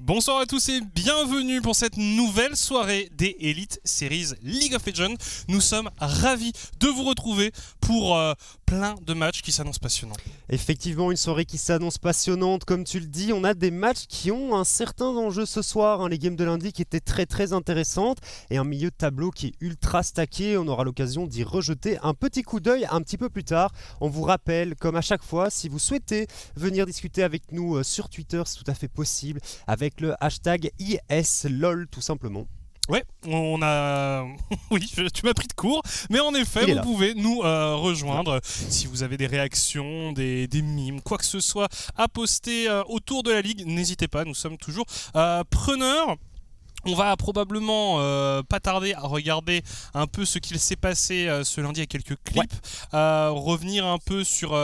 Bonsoir à tous et bienvenue pour cette nouvelle soirée des Elite Series League of Legends. Nous sommes ravis de vous retrouver pour plein de matchs qui s'annoncent passionnants. Effectivement, une soirée qui s'annonce passionnante, comme tu le dis. On a des matchs qui ont un certain enjeu ce soir. Les games de lundi qui étaient très intéressantes et un milieu de tableau qui est ultra stacké. On aura l'occasion d'y rejeter un petit coup d'œil un petit peu plus tard. On vous rappelle, comme à chaque fois, si vous souhaitez venir discuter avec nous sur Twitter, c'est tout à fait possible avec le hashtag ISLOL tout simplement. Ouais, on a... oui, tu m'as pris de court, mais en effet, vous pouvez nous rejoindre si vous avez des réactions, des mimes, quoi que ce soit à poster autour de la ligue. N'hésitez pas, nous sommes toujours preneurs. On va probablement pas tarder à regarder un peu ce qu'il s'est passé ce lundi avec quelques clips, revenir un peu sur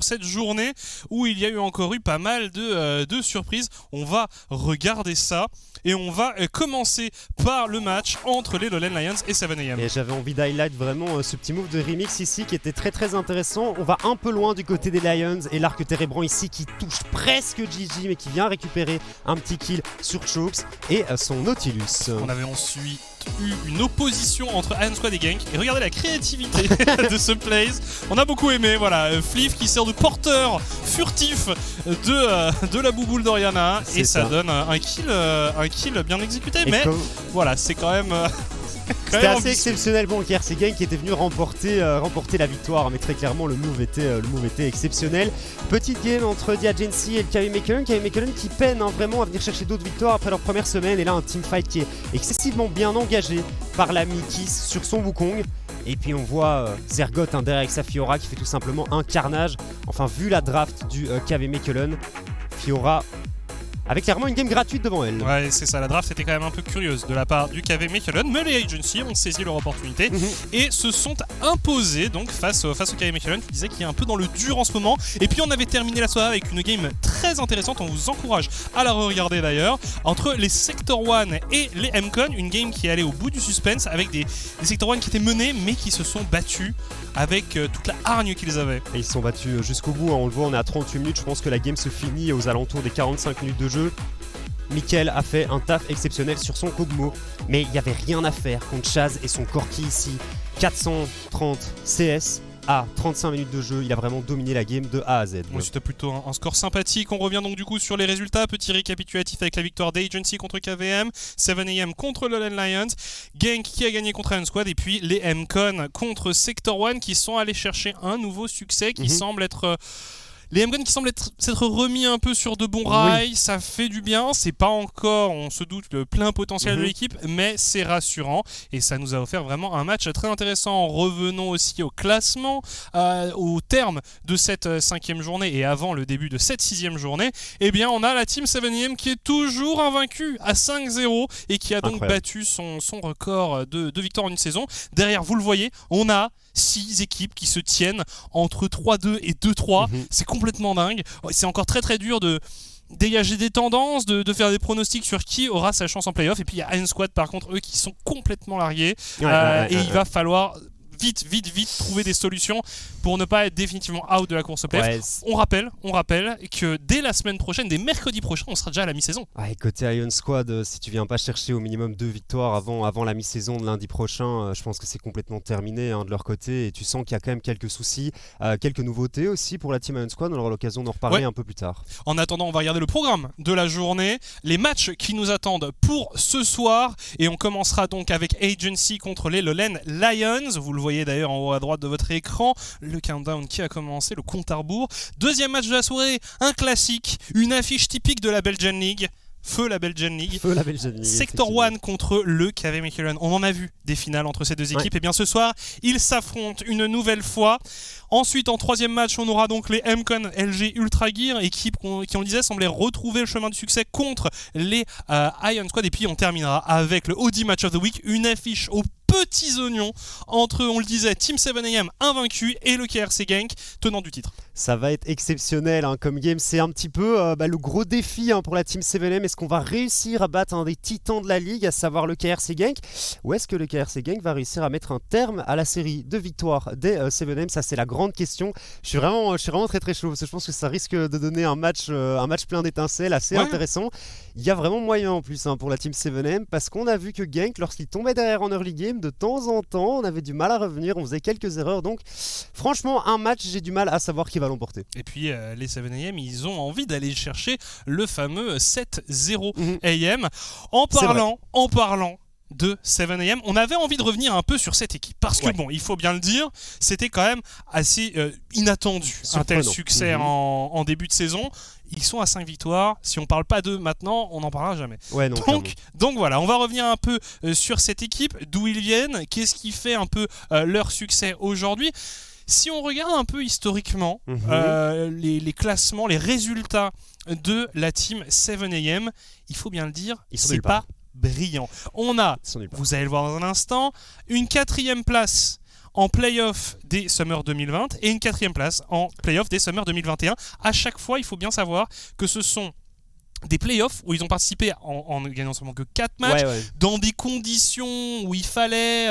cette journée où il y a encore eu pas mal de surprises. On va regarder ça et on va commencer par le match entre les Lowland Lions et 7am. Et j'avais envie d'highlight vraiment ce petit move de remix ici qui était très intéressant. On va un peu loin du côté des Lions et l'arc térébrant ici qui touche presque Gigi mais qui vient récupérer un petit kill sur Chokes et son Nautilus. On avait ensuite eu une opposition entre Iron Squad et Genk et regardez la créativité de ce plays. On a beaucoup aimé, voilà, Fliff qui sert de porteur furtif de la bouboule d'Oriana et ça donne un kill bien exécuté, mais voilà, c'est quand même... C'était assez exceptionnel. Bon, hier c'est Genk qui était venu remporter la victoire, mais très clairement le move était exceptionnel. Petite game entre The Agency et le KV Mechelen. KV Mechelen qui peine vraiment à venir chercher d'autres victoires après leur première semaine. Et là un teamfight qui est excessivement bien engagé par l'ami Kiss sur son Wukong. Et puis on voit Zergot derrière avec sa Fiora qui fait tout simplement un carnage. Enfin, vu la draft du KV Mechelen, Fiora avec clairement une game gratuite devant elle. Ouais, c'est ça, la draft était quand même un peu curieuse de la part du KV Mechelen, mais les Agency ont saisi leur opportunité et se sont imposés donc face au KV Mechelen qui disait qu'il est un peu dans le dur en ce moment. Et puis on avait terminé la soirée avec une game très intéressante, on vous encourage à la regarder d'ailleurs, entre les Sector 1 et les MCON, une game qui est allée au bout du suspense avec des Sector 1 qui étaient menés mais qui se sont battus avec toute la hargne qu'ils avaient. Et ils se sont battus jusqu'au bout, on le voit, on est à 38 minutes, je pense que la game se finit aux alentours des 45 minutes de jeu. Mickaël a fait un taf exceptionnel sur son Kog'Maw, mais il n'y avait rien à faire contre Chaz et son Corki ici. 430 CS à 35 minutes de jeu, il a vraiment dominé la game de A à Z. Ouais, c'était plutôt un score sympathique. On revient donc du coup sur les résultats. Petit récapitulatif avec la victoire d'Agency contre KVM, 7am contre Lowland Lions, Genk qui a gagné contre Iron Squad et puis les MCON contre Sector 1 qui sont allés chercher un nouveau succès qui semble être... Les MCON qui semblent s'être remis un peu sur de bons rails, ça fait du bien, c'est pas encore, on se doute, le plein potentiel de l'équipe, mais c'est rassurant et ça nous a offert vraiment un match très intéressant. Revenons aussi au classement, au terme de cette 5e journée et avant le début de cette 6e journée, eh bien on a la team 7am qui est toujours invaincue à 5-0 et qui a donc battu son record de victoires en une saison. Derrière, vous le voyez, on a 6 équipes qui se tiennent entre 3-2 et 2-3, c'est complètement dingue. C'est encore très dur de dégager des tendances, de faire des pronostics sur qui aura sa chance en playoff. Et puis il y a Iron Squad par contre, eux qui sont complètement largués et il va falloir vite trouver des solutions pour ne pas être définitivement out de la course au playoff. On rappelle que dès la semaine prochaine, dès mercredi prochain, on sera déjà à la mi-saison. Ouais, côté Iron Squad, si tu viens pas chercher au minimum 2 victoires avant la mi-saison de lundi prochain, je pense que c'est complètement terminé de leur côté et tu sens qu'il y a quand même quelques soucis, quelques nouveautés aussi pour la team Iron Squad. On aura l'occasion d'en reparler un peu plus tard. En attendant, on va regarder le programme de la journée, les matchs qui nous attendent pour ce soir et on commencera donc avec Agency contre les Lowland Lions. Vous le voyez d'ailleurs en haut à droite de votre écran, le countdown qui a commencé, le compte à rebours. Deuxième match de la soirée, un classique, une affiche typique de la Belgian League. feu la Belgian League. Feu la Belgian League. Sector 1 contre le KV Mechelen. On en a vu des finales entre ces deux équipes. Et bien ce soir, ils s'affrontent une nouvelle fois. Ensuite, en troisième match, on aura donc les MCON LG Ultra Gear, équipe qui, on le disait, semblait retrouver le chemin du succès contre les Iron Squad. Et puis, on terminera avec le Audi Match of the Week, une affiche aux petits oignons entre, on le disait, Team 7am invaincu et le KRC Genk, tenant du titre. Ça va être exceptionnel comme game. C'est un petit peu le gros défi pour la Team 7am. Est-ce qu'on va réussir à battre un des titans de la ligue, à savoir le KRC Genk, ou est-ce que le KRC Genk va réussir à mettre un terme à la série de victoires des 7am? Ça, c'est la grande question. Je suis vraiment très très chaud parce que je pense que ça risque de donner un match plein d'étincelles assez intéressant. Il y a vraiment moyen en plus pour la Team 7am parce qu'on a vu que Genk, lorsqu'il tombait derrière en early game, de temps en temps, on avait du mal à revenir, on faisait quelques erreurs. Donc, franchement, un match, j'ai du mal à savoir qui va l'emporter. Et puis, les 7am, ils ont envie d'aller chercher le fameux 7-0 AM. En parlant de 7am, on avait envie de revenir un peu sur cette équipe parce que il faut bien le dire, c'était quand même assez inattendu un tel succès en début de saison. Ils sont à 5 victoires, si on parle pas d'eux maintenant, on n'en parlera jamais. Donc voilà, on va revenir un peu sur cette équipe, d'où ils viennent, qu'est-ce qui fait un peu leur succès aujourd'hui. Si on regarde un peu historiquement les classements, les résultats de la team 7am, il faut bien le dire, c'est pas brillant. On a, vous allez le voir dans un instant, une 4e place en play-off des Summer 2020 et une 4e place en play-off des Summer 2021. À chaque fois, il faut bien savoir que ce sont des playoffs où ils ont participé en ne gagnant seulement que 4 matchs, dans des conditions où il fallait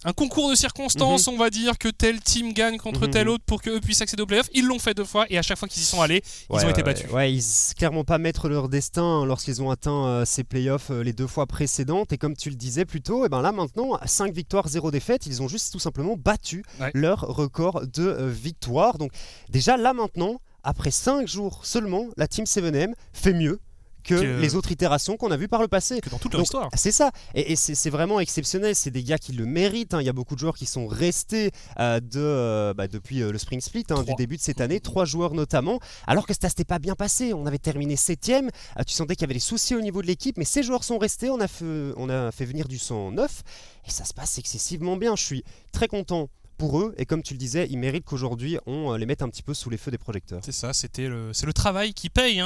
un concours de circonstances, on va dire, que tel team gagne contre tel autre pour qu'eux puissent accéder aux playoffs. Ils l'ont fait 2 fois et à chaque fois qu'ils y sont allés, ils ont été battus. Ils clairement pas mettre leur destin lorsqu'ils ont atteint ces playoffs les 2 fois précédentes. Et comme tu le disais plus tôt, là maintenant, 5 victoires, 0 défaites, ils ont juste tout simplement battu leur record de victoires. Donc déjà là maintenant, après 5 jours seulement, la Team 7am fait mieux que les autres itérations qu'on a vues par le passé. Que dans toute leur histoire. C'est ça. Et c'est vraiment exceptionnel. C'est des gars qui le méritent. Il y a beaucoup de joueurs qui sont restés depuis le Spring Split du début de cette année. 3 joueurs notamment. Alors que ça s'était pas bien passé. On avait terminé 7ème. Tu sentais qu'il y avait des soucis au niveau de l'équipe. Mais ces joueurs sont restés. On a fait venir du sang neuf. Et ça se passe excessivement bien. Je suis très content pour eux, et comme tu le disais, ils méritent qu'aujourd'hui on les mette un petit peu sous les feux des projecteurs. C'est ça, c'est le travail qui paye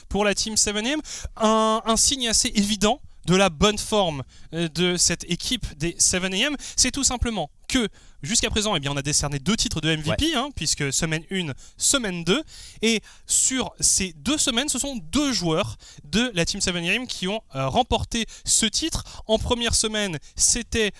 pour la Team 7am. Un signe assez évident de la bonne forme de cette équipe des 7am, c'est tout simplement que jusqu'à présent, on a décerné 2 titres de MVP, puisque semaine 1, semaine 2. Et sur ces 2 semaines, ce sont 2 joueurs de la Team 7am qui ont remporté ce titre. En première semaine, c'était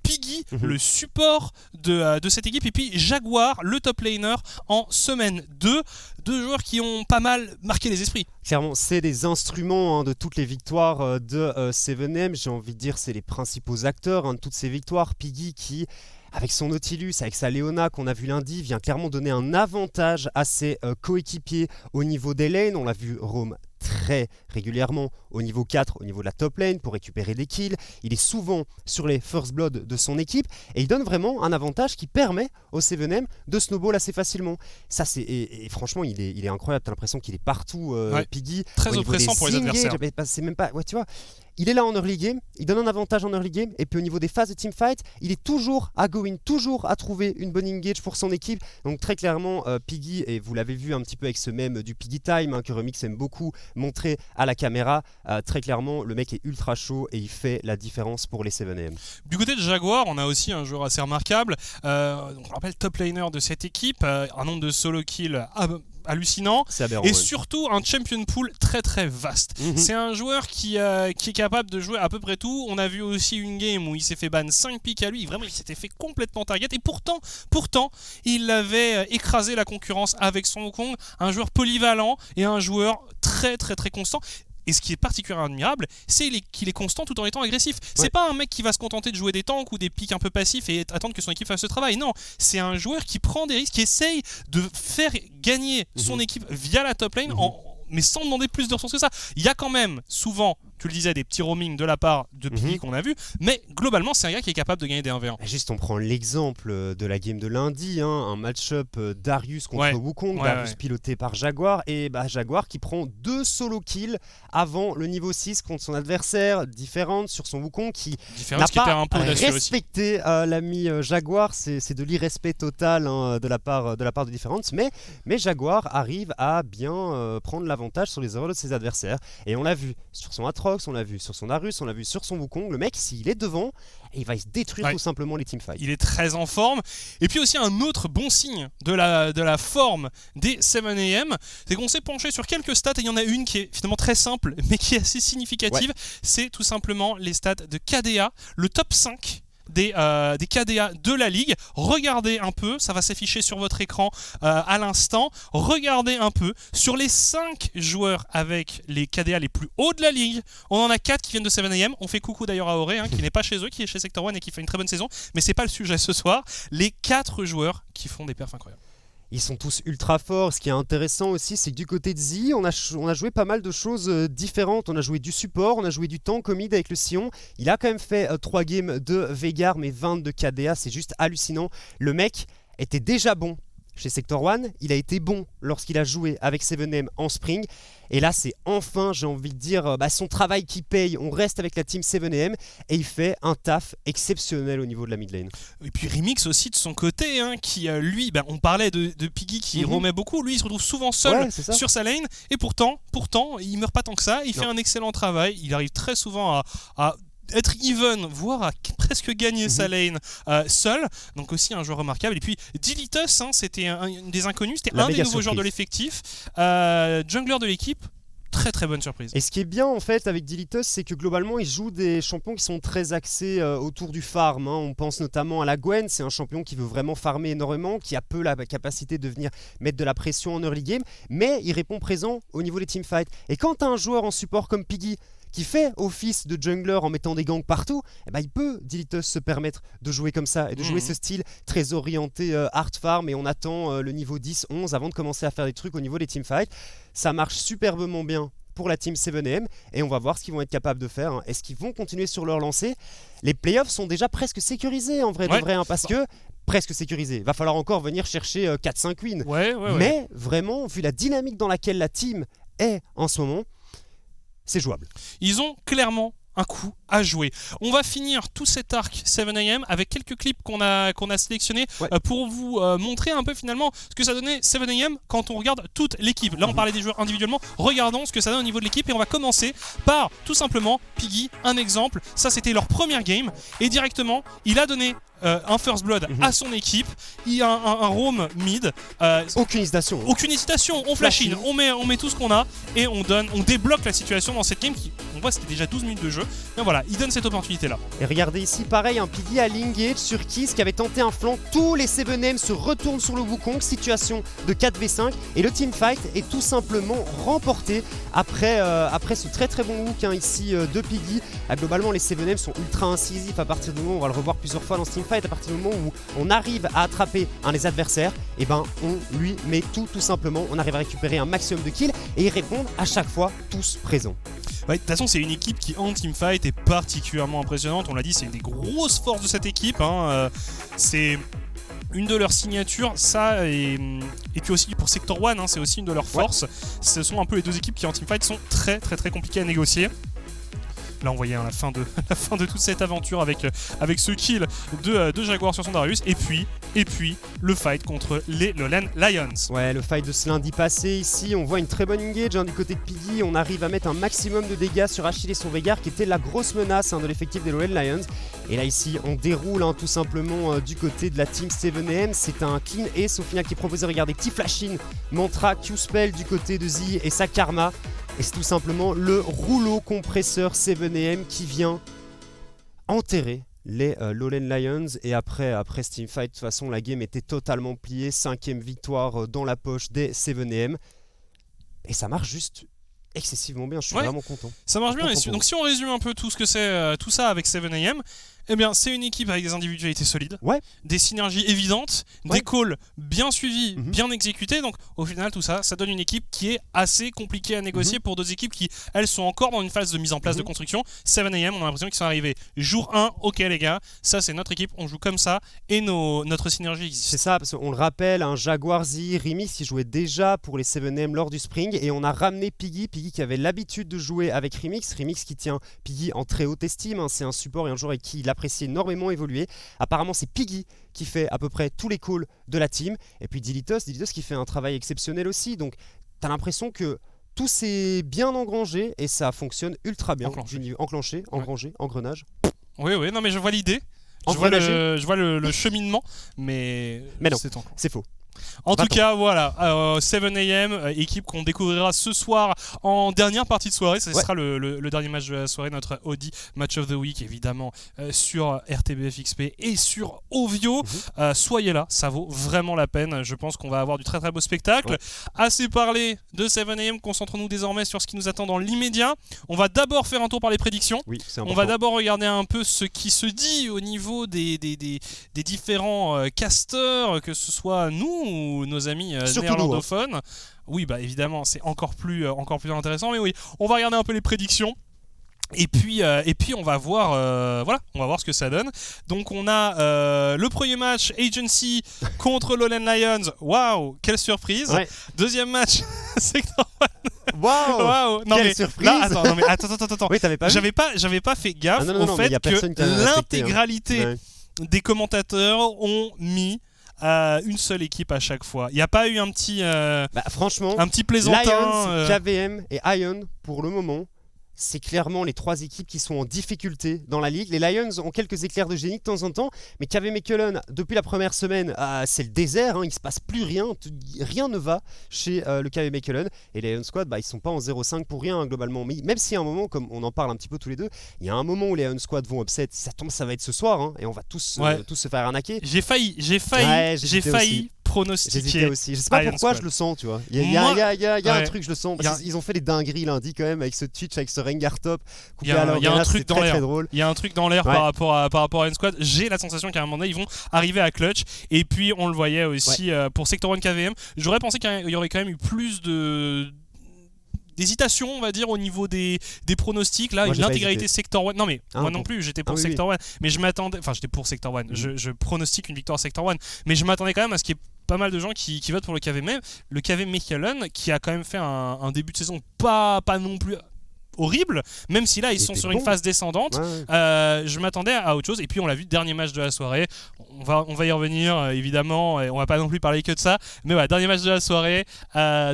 Piggy, le support de cette équipe. Et puis Jaguar, le top laner, en semaine 2. 2 joueurs qui ont pas mal marqué les esprits. Clairement, c'est des instruments de toutes les victoires de 7am. J'ai envie de dire, c'est les principaux acteurs de toutes ces victoires. Piggy qui, avec son Nautilus, avec sa Leona qu'on a vu lundi, vient clairement donner un avantage à ses coéquipiers au niveau des lanes. On l'a vu roam très régulièrement au niveau 4, au niveau de la top lane pour récupérer des kills. Il est souvent sur les first blood de son équipe et il donne vraiment un avantage qui permet au 7am de snowball assez facilement. Ça, et franchement, il est incroyable. T'as l'impression qu'il est partout, Piggy. Très oppressant pour les adversaires. C'est même pas, tu vois. Il est là en early game, il donne un avantage en early game, et puis au niveau des phases de teamfight, il est toujours à go in, toujours à trouver une bonne engage pour son équipe. Donc très clairement, Piggy, et vous l'avez vu un petit peu avec ce mème du Piggy Time, que Remix aime beaucoup montrer à la caméra, très clairement, le mec est ultra chaud et il fait la différence pour les 7am. Du côté de Jaguar, on a aussi un joueur assez remarquable, on rappelle top laner de cette équipe, un nombre de solo kills hallucinant, et surtout un champion pool très très vaste. C'est un joueur qui est capable de jouer à peu près tout. On a vu aussi une game où il s'est fait ban 5 pics à lui, vraiment il s'était fait complètement target, et pourtant il avait écrasé la concurrence avec son Wukong, un joueur polyvalent et un joueur très très très constant. Et ce qui est particulièrement admirable, c'est qu'il est constant tout en étant agressif. C'est pas un mec qui va se contenter de jouer des tanks ou des pics un peu passifs et attendre que son équipe fasse ce travail. Non, c'est un joueur qui prend des risques, qui essaye de faire gagner son équipe via la top lane, mais sans demander plus de ressources que ça. Il y a quand même souvent tu le disais, des petits roamings de la part de Piggy qu'on a vu, mais globalement c'est un gars qui est capable de gagner des 1v1. Juste on prend l'exemple de la game de lundi, un match-up Darius contre Wukong, Darius piloté par Jaguar, et Jaguar qui prend 2 solo kills avant le niveau 6 contre son adversaire, différente sur son Wukong qui n'a pas un peu respecté l'ami Jaguar, c'est de l'irrespect total de la part de différence, mais Jaguar arrive à bien prendre l'avantage sur les erreurs de ses adversaires, et on l'a vu sur son Atrox, on l'a vu sur son Darius, on l'a vu sur son Wukong, le mec s'il est devant, il va détruire tout simplement les teamfights. Il est très en forme. Et puis aussi un autre bon signe de la forme des 7am, c'est qu'on s'est penché sur quelques stats, et il y en a une qui est finalement très simple mais qui est assez significative, c'est tout simplement les stats de KDA, le top 5 des KDA de la ligue. Regardez un peu, ça va s'afficher sur votre écran à l'instant. Regardez un peu, sur les 5 joueurs avec les KDA les plus hauts de la ligue, on en a 4 qui viennent de 7am. On fait coucou d'ailleurs à Auré, qui n'est pas chez eux, qui est chez Sector One et qui fait une très bonne saison, mais c'est pas le sujet ce soir. Les 4 joueurs qui font des perfs incroyables. Ils sont tous ultra forts. Ce qui est intéressant aussi, c'est que du côté de Z, on a joué pas mal de choses différentes. On a joué du support, on a joué du tank au mid avec le Sion. Il a quand même fait 3 games de Veigar, mais 20 de KDA, c'est juste hallucinant. Le mec était déjà bon chez Sector One, il a été bon lorsqu'il a joué avec 7am en Spring. Et là, c'est enfin, j'ai envie de dire, son travail qui paye. On reste avec la team 7am et il fait un taf exceptionnel au niveau de la mid lane. Et puis Remix aussi de son côté, qui lui, on parlait de Piggy qui remet beaucoup. Lui, il se retrouve souvent seul sur sa lane. Et pourtant, il meurt pas tant que ça. Il fait un excellent travail. Il arrive très souvent à être even, voire à presque gagner sa lane seul. Donc aussi un joueur remarquable. Et puis Dilitus, c'était un des inconnus, c'était un des nouveaux joueurs de l'effectif. Jungler de l'équipe. Très très bonne surprise. Et ce qui est bien en fait avec Dilitus, c'est que globalement il joue des champions qui sont très axés autour du farm. On pense notamment à la Gwen, c'est un champion qui veut vraiment farmer énormément, qui a peu la capacité de venir mettre de la pression en early game, mais il répond présent au niveau des teamfights. Et quand tu as un joueur en support comme Piggy, qui fait office de jungler en mettant des gangs partout, il peut, Dilitus, se permettre de jouer comme ça et de jouer ce style très orienté hard farm, et on attend le niveau 10-11 avant de commencer à faire des trucs au niveau des teamfights. Ça marche superbement bien pour la team 7am et on va voir ce qu'ils vont être capables de faire. Est-ce qu'ils vont continuer sur leur lancée? Les playoffs sont déjà presque sécurisés en vrai de vrai, parce que presque sécurisé. Va falloir encore venir chercher 4-5 wins. Mais vraiment, vu la dynamique dans laquelle la team est en ce moment, c'est jouable. Ils ont clairement un coup à jouer. On va finir tout cet arc 7am avec quelques clips qu'on a sélectionnés pour vous montrer un peu finalement ce que ça donnait 7am quand on regarde toute l'équipe. Là on parlait des joueurs individuellement, regardons ce que ça donne au niveau de l'équipe, et on va commencer par tout simplement Piggy, un exemple. Ça c'était leur première game et directement il a donné un first blood à son équipe. Il y a un roam mid. Aucune hésitation. Aucune hésitation. On flash in, on met tout ce qu'on a et on débloque la situation dans cette game qui, on voit, c'était déjà 12 minutes de jeu. Mais voilà, il donne cette opportunité là. Et regardez ici, pareil, un Piggy à l'engage sur Kiss qui avait tenté un flanc. Tous les 7am se retournent sur le Wukong. Situation de 4v5 et le teamfight est tout simplement remporté après ce très très bon hook ici de Piggy. Globalement, les 7am sont ultra incisifs à partir du moment où on va le revoir plusieurs fois dans ce teamfight. À partir du moment où on arrive à attraper un des adversaires, on lui met tout simplement. On arrive à récupérer un maximum de kills et ils répondent à chaque fois tous présents. De toute façon, c'est une équipe qui en teamfight est particulièrement impressionnante. On l'a dit, c'est une des grosses forces de cette équipe. C'est une de leurs signatures, ça, et puis aussi pour Sector One, c'est aussi une de leurs forces. Ce sont un peu les deux équipes qui en teamfight sont très très très compliquées à négocier. Là on voyait la fin de toute cette aventure avec ce kill de Jaguar sur son Darius, et puis le fight contre les Lowland Lions. Ouais, le fight de ce lundi passé ici, on voit une très bonne engage du côté de Piggy. On arrive à mettre un maximum de dégâts sur Achille et son Veigar qui était la grosse menace de l'effectif des Lowland Lions. Et là ici on déroule tout simplement du côté de la team 7am. C'est un clean ace au final qui est proposé. Regardez, petit flash in, mantra, Q-spell du côté de Z et sa karma. Et c'est tout simplement le rouleau compresseur 7am qui vient enterrer les Lowland Lions. Et après ce teamfight, de toute façon, la game était totalement pliée. 5e victoire dans la poche des 7am. Et ça marche juste excessivement bien. Je suis vraiment content. Ça marche bien. Donc si on résume un peu tout ce que c'est tout ça avec 7am, Eh bien, c'est une équipe avec des individualités solides, des synergies évidentes, des calls bien suivis, bien exécutés. Donc, au final, tout ça, ça donne une équipe qui est assez compliquée à négocier pour deux équipes qui, elles, sont encore dans une phase de mise en place de construction. 7am, on a l'impression qu'ils sont arrivés jour 1. Ok, les gars, ça, c'est notre équipe, on joue comme ça et notre synergie existe. C'est ça, parce qu'on le rappelle, Jaguar Z, Remix qui jouait déjà pour les 7am lors du Spring et on a ramené Piggy qui avait l'habitude de jouer avec Remix qui tient Piggy en très haute estime. C'est un support et un joueur avec qui il apprécie énormément évoluer. Apparemment, c'est Piggy qui fait à peu près tous les calls de la team. Et puis Dilitos qui fait un travail exceptionnel aussi. Donc, tu as l'impression que tout s'est bien engrangé et ça fonctionne ultra bien. Enclenché, engrangé, engrenage. Oui, non mais je vois l'idée. Je vois le cheminement, mais non, c'est faux. En tout cas, voilà, 7am, équipe qu'on découvrira ce soir en dernière partie de soirée. Ce sera le dernier match de la soirée, notre Audi Match of the Week, évidemment, sur RTBF XP et sur Ovio. Soyez là, ça vaut vraiment la peine. Je pense qu'on va avoir du très très beau spectacle. Assez parlé de 7am, concentrons-nous désormais sur ce qui nous attend dans l'immédiat. On va d'abord faire un tour par les prédictions. On va d'abord regarder un peu ce qui se dit au niveau des différents casteurs, que ce soit nous ou nos amis néerlandophones. Oui, bah évidemment, c'est encore plus intéressant. Mais oui, on va regarder un peu les prédictions. Et puis on va voir on va voir ce que ça donne. Donc on a le premier match Agency contre Lowland Lions. Waouh, quelle surprise. Deuxième match Sector One. Waouh, quelle surprise. Là, attends. Oui, t'avais pas vu. J'avais pas fait gaffe au fait que l'intégralité des commentateurs ont mis une seule équipe à chaque fois. Il n'y a pas eu un petit franchement, un petit plaisantin. Lions, KVM et Ion pour le moment. C'est clairement les trois équipes qui sont en difficulté dans la ligue. Les Lions ont quelques éclairs de génie de temps en temps, mais KV Mechelen, depuis la première semaine, c'est le désert, il ne se passe plus rien, rien ne va chez le KV Mechelen. Et les Lion Squad, ils ne sont pas en 0-5 pour rien globalement. Mais même s'il y a un moment, comme on en parle un petit peu tous les deux, il y a un moment où les Lion Squad vont upset, ça tombe, ça va être ce soir, et on va tous se faire arnaquer. J'ai failli pronostiquer. J'hésitais aussi. Je sais pas pourquoi je le sens, tu vois. Il y a un truc, je le sens. Ils ont fait des dingueries lundi quand même avec ce Twitch, avec ce Rengar top. Il y a un truc dans l'air. Il y a un truc dans l'air par rapport à N-Squad. J'ai la sensation qu'à un moment donné, ils vont arriver à clutch. Et puis, on le voyait aussi pour Sector 1 KVM. J'aurais pensé qu'il y aurait quand même eu plus d'hésitation, on va dire, au niveau des pronostics. Là, une intégralité Sector 1. Non, mais moi non plus, j'étais pour Sector 1. Mais je m'attendais. Enfin, j'étais pour Sector 1. Je pronostique une victoire Sector 1. Mais je m'attendais quand même à ce qu'il y ait pas mal de gens qui votent pour le KV. Le KV Mechelen, qui a quand même fait un début de saison pas non plus horrible, même si là ils sont sur une phase descendante. Je m'attendais à autre chose. Et puis on l'a vu, dernier match de la soirée. On va y revenir évidemment, et on va pas non plus parler que de ça. Mais voilà, dernier match de la soirée.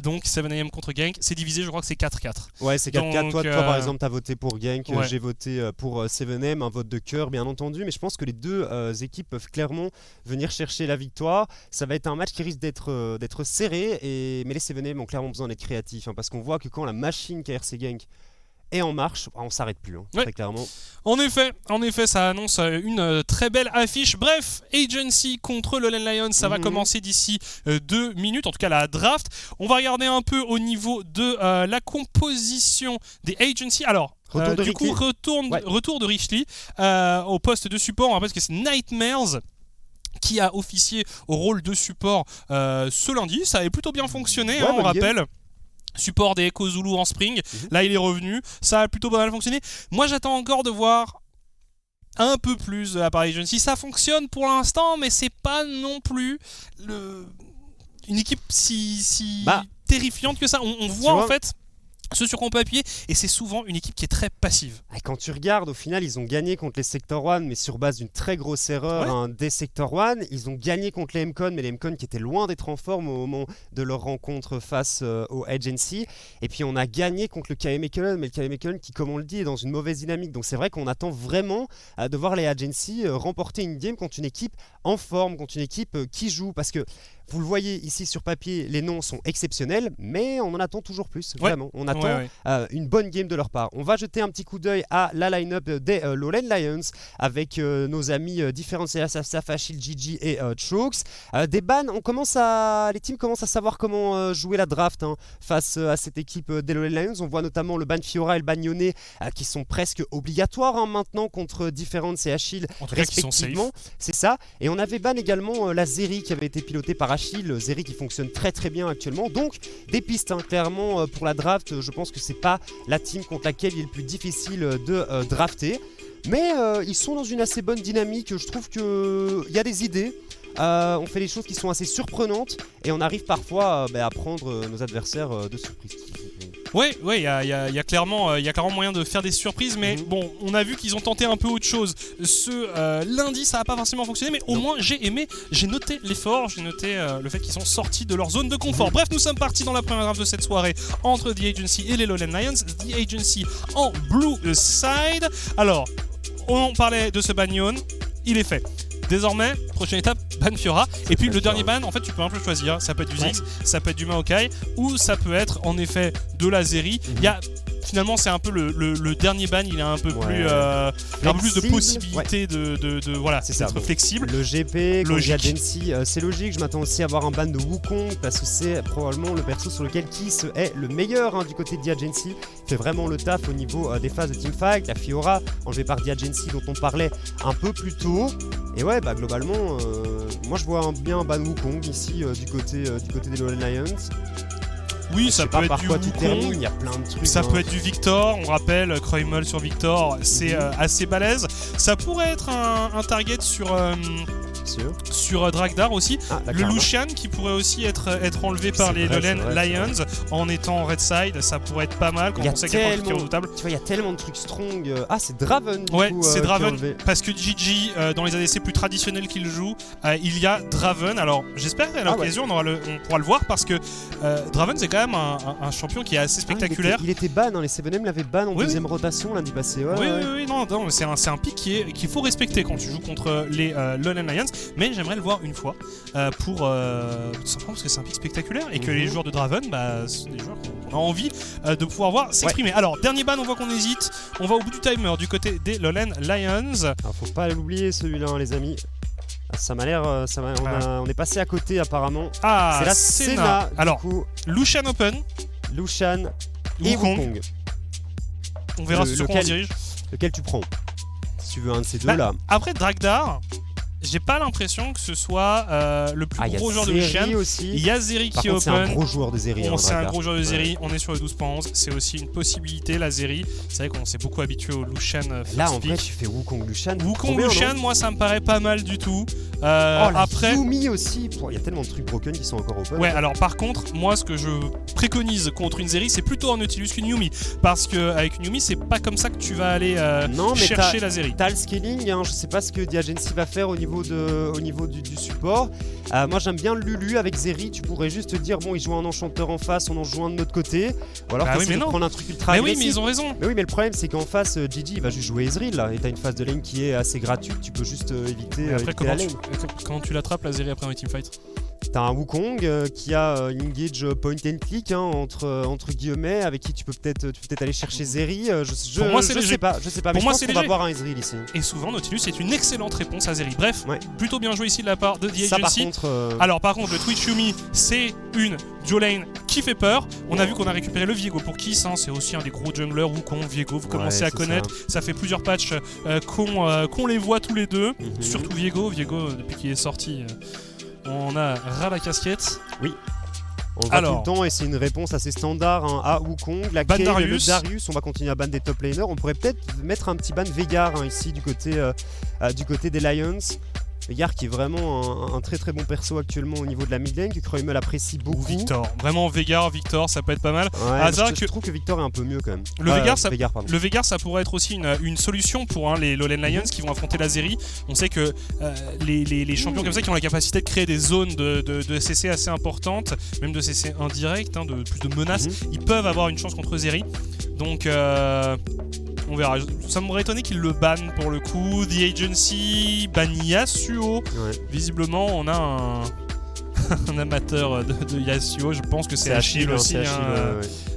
Donc 7am contre Genk. C'est divisé, je crois que c'est 4-4. Ouais, c'est 4-4. Toi par exemple, t'as voté pour Genk. J'ai voté pour 7am, un vote de cœur bien entendu. Mais je pense que les deux équipes peuvent clairement venir chercher la victoire. Ça va être un match qui risque d'être serré. Mais les 7am ont clairement besoin d'être créatifs, parce qu'on voit que quand la machine KRC Genk et en marche, on s'arrête plus, très clairement. En effet, ça annonce une très belle affiche. Bref, Agency contre Lowland Lions, ça va commencer d'ici 2 minutes, en tout cas la draft. On va regarder un peu au niveau de la composition des Agency. Alors, retour de Richley au poste de support. On rappelle que c'est Nightmares qui a officié au rôle de support ce lundi. Ça avait plutôt bien fonctionné, on rappelle. Support des Echo Zulu en spring, là il est revenu, ça a plutôt pas mal fonctionné. Moi j'attends encore de voir un peu plus de la part Agency. Ça fonctionne pour l'instant, mais c'est pas non plus une équipe si terrifiante que ça. On voit en fait ce sur quoi on peut appuyer, et c'est souvent une équipe qui est très passive. Et quand tu regardes, au final, ils ont gagné contre les Sector 1, mais sur base d'une très grosse erreur des Sector 1. Ils ont gagné contre les MCon, mais les MCon qui étaient loin d'être en forme au moment de leur rencontre face au Agency. Et puis on a gagné contre le KV Mechelen, mais le KV Mechelen qui, comme on le dit, est dans une mauvaise dynamique. Donc c'est vrai qu'on attend vraiment de voir les Agency remporter une game contre une équipe en forme, contre une équipe qui joue, parce que vous le voyez ici sur papier, les noms sont exceptionnels, mais on en attend toujours plus. Vraiment, on attend une bonne game de leur part. On va jeter un petit coup d'œil à la line-up des Lowland Lions avec nos amis Differential, Safashil, Gigi et Chokes. Des bans, les teams commencent à savoir comment jouer la draft face à cette équipe des Lowland Lions. On voit notamment le ban Fiora et le ban Yone qui sont presque obligatoires maintenant contre Difference et Achille respectivement. C'est ça. Et on avait ban également la Zeri qui avait été pilotée par Achille, Zeri qui fonctionne très très bien actuellement. Donc des pistes clairement pour la draft. Je pense que c'est pas la team contre laquelle il est le plus difficile de drafter. Mais ils sont dans une assez bonne dynamique. Je trouve qu'il y a des idées. On fait des choses qui sont assez surprenantes et on arrive parfois à prendre nos adversaires de surprise. Ouais, il y a clairement moyen de faire des surprises, mais bon, on a vu qu'ils ont tenté un peu autre chose. Lundi, ça n'a pas forcément fonctionné, mais au moins j'ai noté l'effort, j'ai noté le fait qu'ils sont sortis de leur zone de confort. Bref, nous sommes partis dans la première draft de cette soirée entre The Agency et les Lowland Lions. The Agency en blue side. Alors, on parlait de ce ban Yone, il est fait. Désormais, prochaine étape, ban Fiora. Et puis le dernier ban, en fait, tu peux un peu choisir. Ça peut être du Ziggs, ça peut être du Maokai, ou ça peut être en effet de la Zeri. Finalement, c'est un peu le dernier ban, il a un peu plus de possibilités d'être flexible. Le GP, The Agency, c'est logique. Je m'attends aussi à avoir un ban de Wukong parce que c'est probablement le perso sur lequel Kiss est le meilleur du côté de The Agency. Il fait vraiment le taf au niveau des phases de teamfight. La Fiora, enlevée par The Agency dont on parlait un peu plus tôt. Et ouais, globalement, moi je vois bien un ban Wukong ici du côté des Lowland Lions. Oui, ça peut être du Wukong, il y a plein de trucs. Ça peut être du Victor, on rappelle, Croymel sur Victor, c'est assez balèze. Ça pourrait être un target sur Dragdar aussi. Le Lucian qui pourrait aussi être enlevé par les Lowland Lions en étant red side, ça pourrait être pas mal quand on sait qu'il y a pas de redoutable. Tu vois, il y a tellement de trucs strong. C'est Draven. C'est Draven parce que Gigi, dans les ADC plus traditionnels qu'il joue, il y a Draven. Alors j'espère qu'à l'occasion on pourra le voir parce que Draven c'est quand même un champion qui est assez spectaculaire. Il était ban, les 7M l'avaient ban en deuxième rotation lundi passé. Non, c'est un pick qu'il faut respecter quand tu joues contre les Lowland Lions. Mais j'aimerais le voir une fois pour tout simplement parce que c'est un pick spectaculaire et que les joueurs de Draven, c'est des joueurs qu'on a envie de pouvoir voir s'exprimer. Alors, dernier ban, on voit qu'on hésite. On va au bout du timer du côté des Lowland Lions. Faut pas l'oublier celui-là, les amis. Ça m'a l'air. On est passé à côté apparemment. C'est la Senna. Alors, Lucian Open. Lucian et Wukong. On verra sur quoi on se dirige. Lequel tu prends si tu veux un de ces deux là. Après Dragdar, j'ai pas l'impression que ce soit le plus gros joueur de Lucian. Il y a Zeri qui est open. C'est un gros joueur de Zeri. C'est un gros joueur de Zeri. On est sur le 12.11. C'est aussi une possibilité, la Zeri. C'est vrai qu'on s'est beaucoup habitué au Lucian. Là, en vrai, tu fais Wukong Lucian. Wukong Lucian, moi, ça me paraît pas mal du tout. Après, Yumi aussi. Il y a tellement de trucs broken qui sont encore open. Ouais, alors par contre, moi, ce que je préconise contre une Zeri, c'est plutôt un Nautilus qu'une Yumi. Parce qu'avec une Yumi, c'est pas comme ça que tu vas aller chercher la Zeri. T'as le scaling. Je sais pas ce que The Agency va faire au niveau du support. Moi j'aime bien le Lulu avec Zeri. Tu pourrais juste te dire il joue un enchanteur en face, on en joue un de notre côté, ou alors t'essaies de prendre un truc ultra agressif. Mais ils ont raison. Mais le problème c'est qu'en face Gigi il va juste jouer Ezreal là, et t'as une phase de lane qui est assez gratuite. Tu peux juste éviter la lane. Comment tu l'attrapes la Zeri après un teamfight? T'as un Wukong qui a une engage point and click entre guillemets, avec qui tu peux peut-être aller chercher Zeri. Je sais pas. Mais je pense qu'on va voir un Ezreal ici. Et souvent Nautilus est une excellente réponse à Zeri. Bref, plutôt bien joué ici de la part de The Agency. Alors par contre le Twitch Yumi, c'est une duo lane qui fait peur. On a vu qu'on a récupéré le Viego pour Kiss, c'est aussi un des gros junglers Wukong, Viego, vous commencez à connaître. Ça fait plusieurs patchs qu'on les voit tous les deux. Surtout Viego, depuis qu'il est sorti. On a ras la casquette. Oui. On le voit tout le temps et c'est une réponse assez standard à Wukong. La Kayle, le Darius, on va continuer à ban des top laners. On pourrait peut-être mettre un petit ban Veigar ici du côté des Lions. Veigar qui est vraiment un très très bon perso actuellement au niveau de la mid lane, que Croymel apprécie beaucoup. Ou Victor, vraiment Veigar, ça peut être pas mal. Je trouve que Victor est un peu mieux quand même. Le Veigar, ça pourrait être aussi une solution pour les Lowland Lions qui vont affronter la Zeri. On sait que les champions comme ça qui ont la capacité de créer des zones de CC assez importantes, même de CC indirect, de plus de menaces, ils peuvent avoir une chance contre Zeri. Donc on verra. Ça m'aurait étonné qu'ils le bannent pour le coup. The Agency banne Yasuo. Visiblement, on a un amateur de Yasuo, je pense que c'est Achille aussi.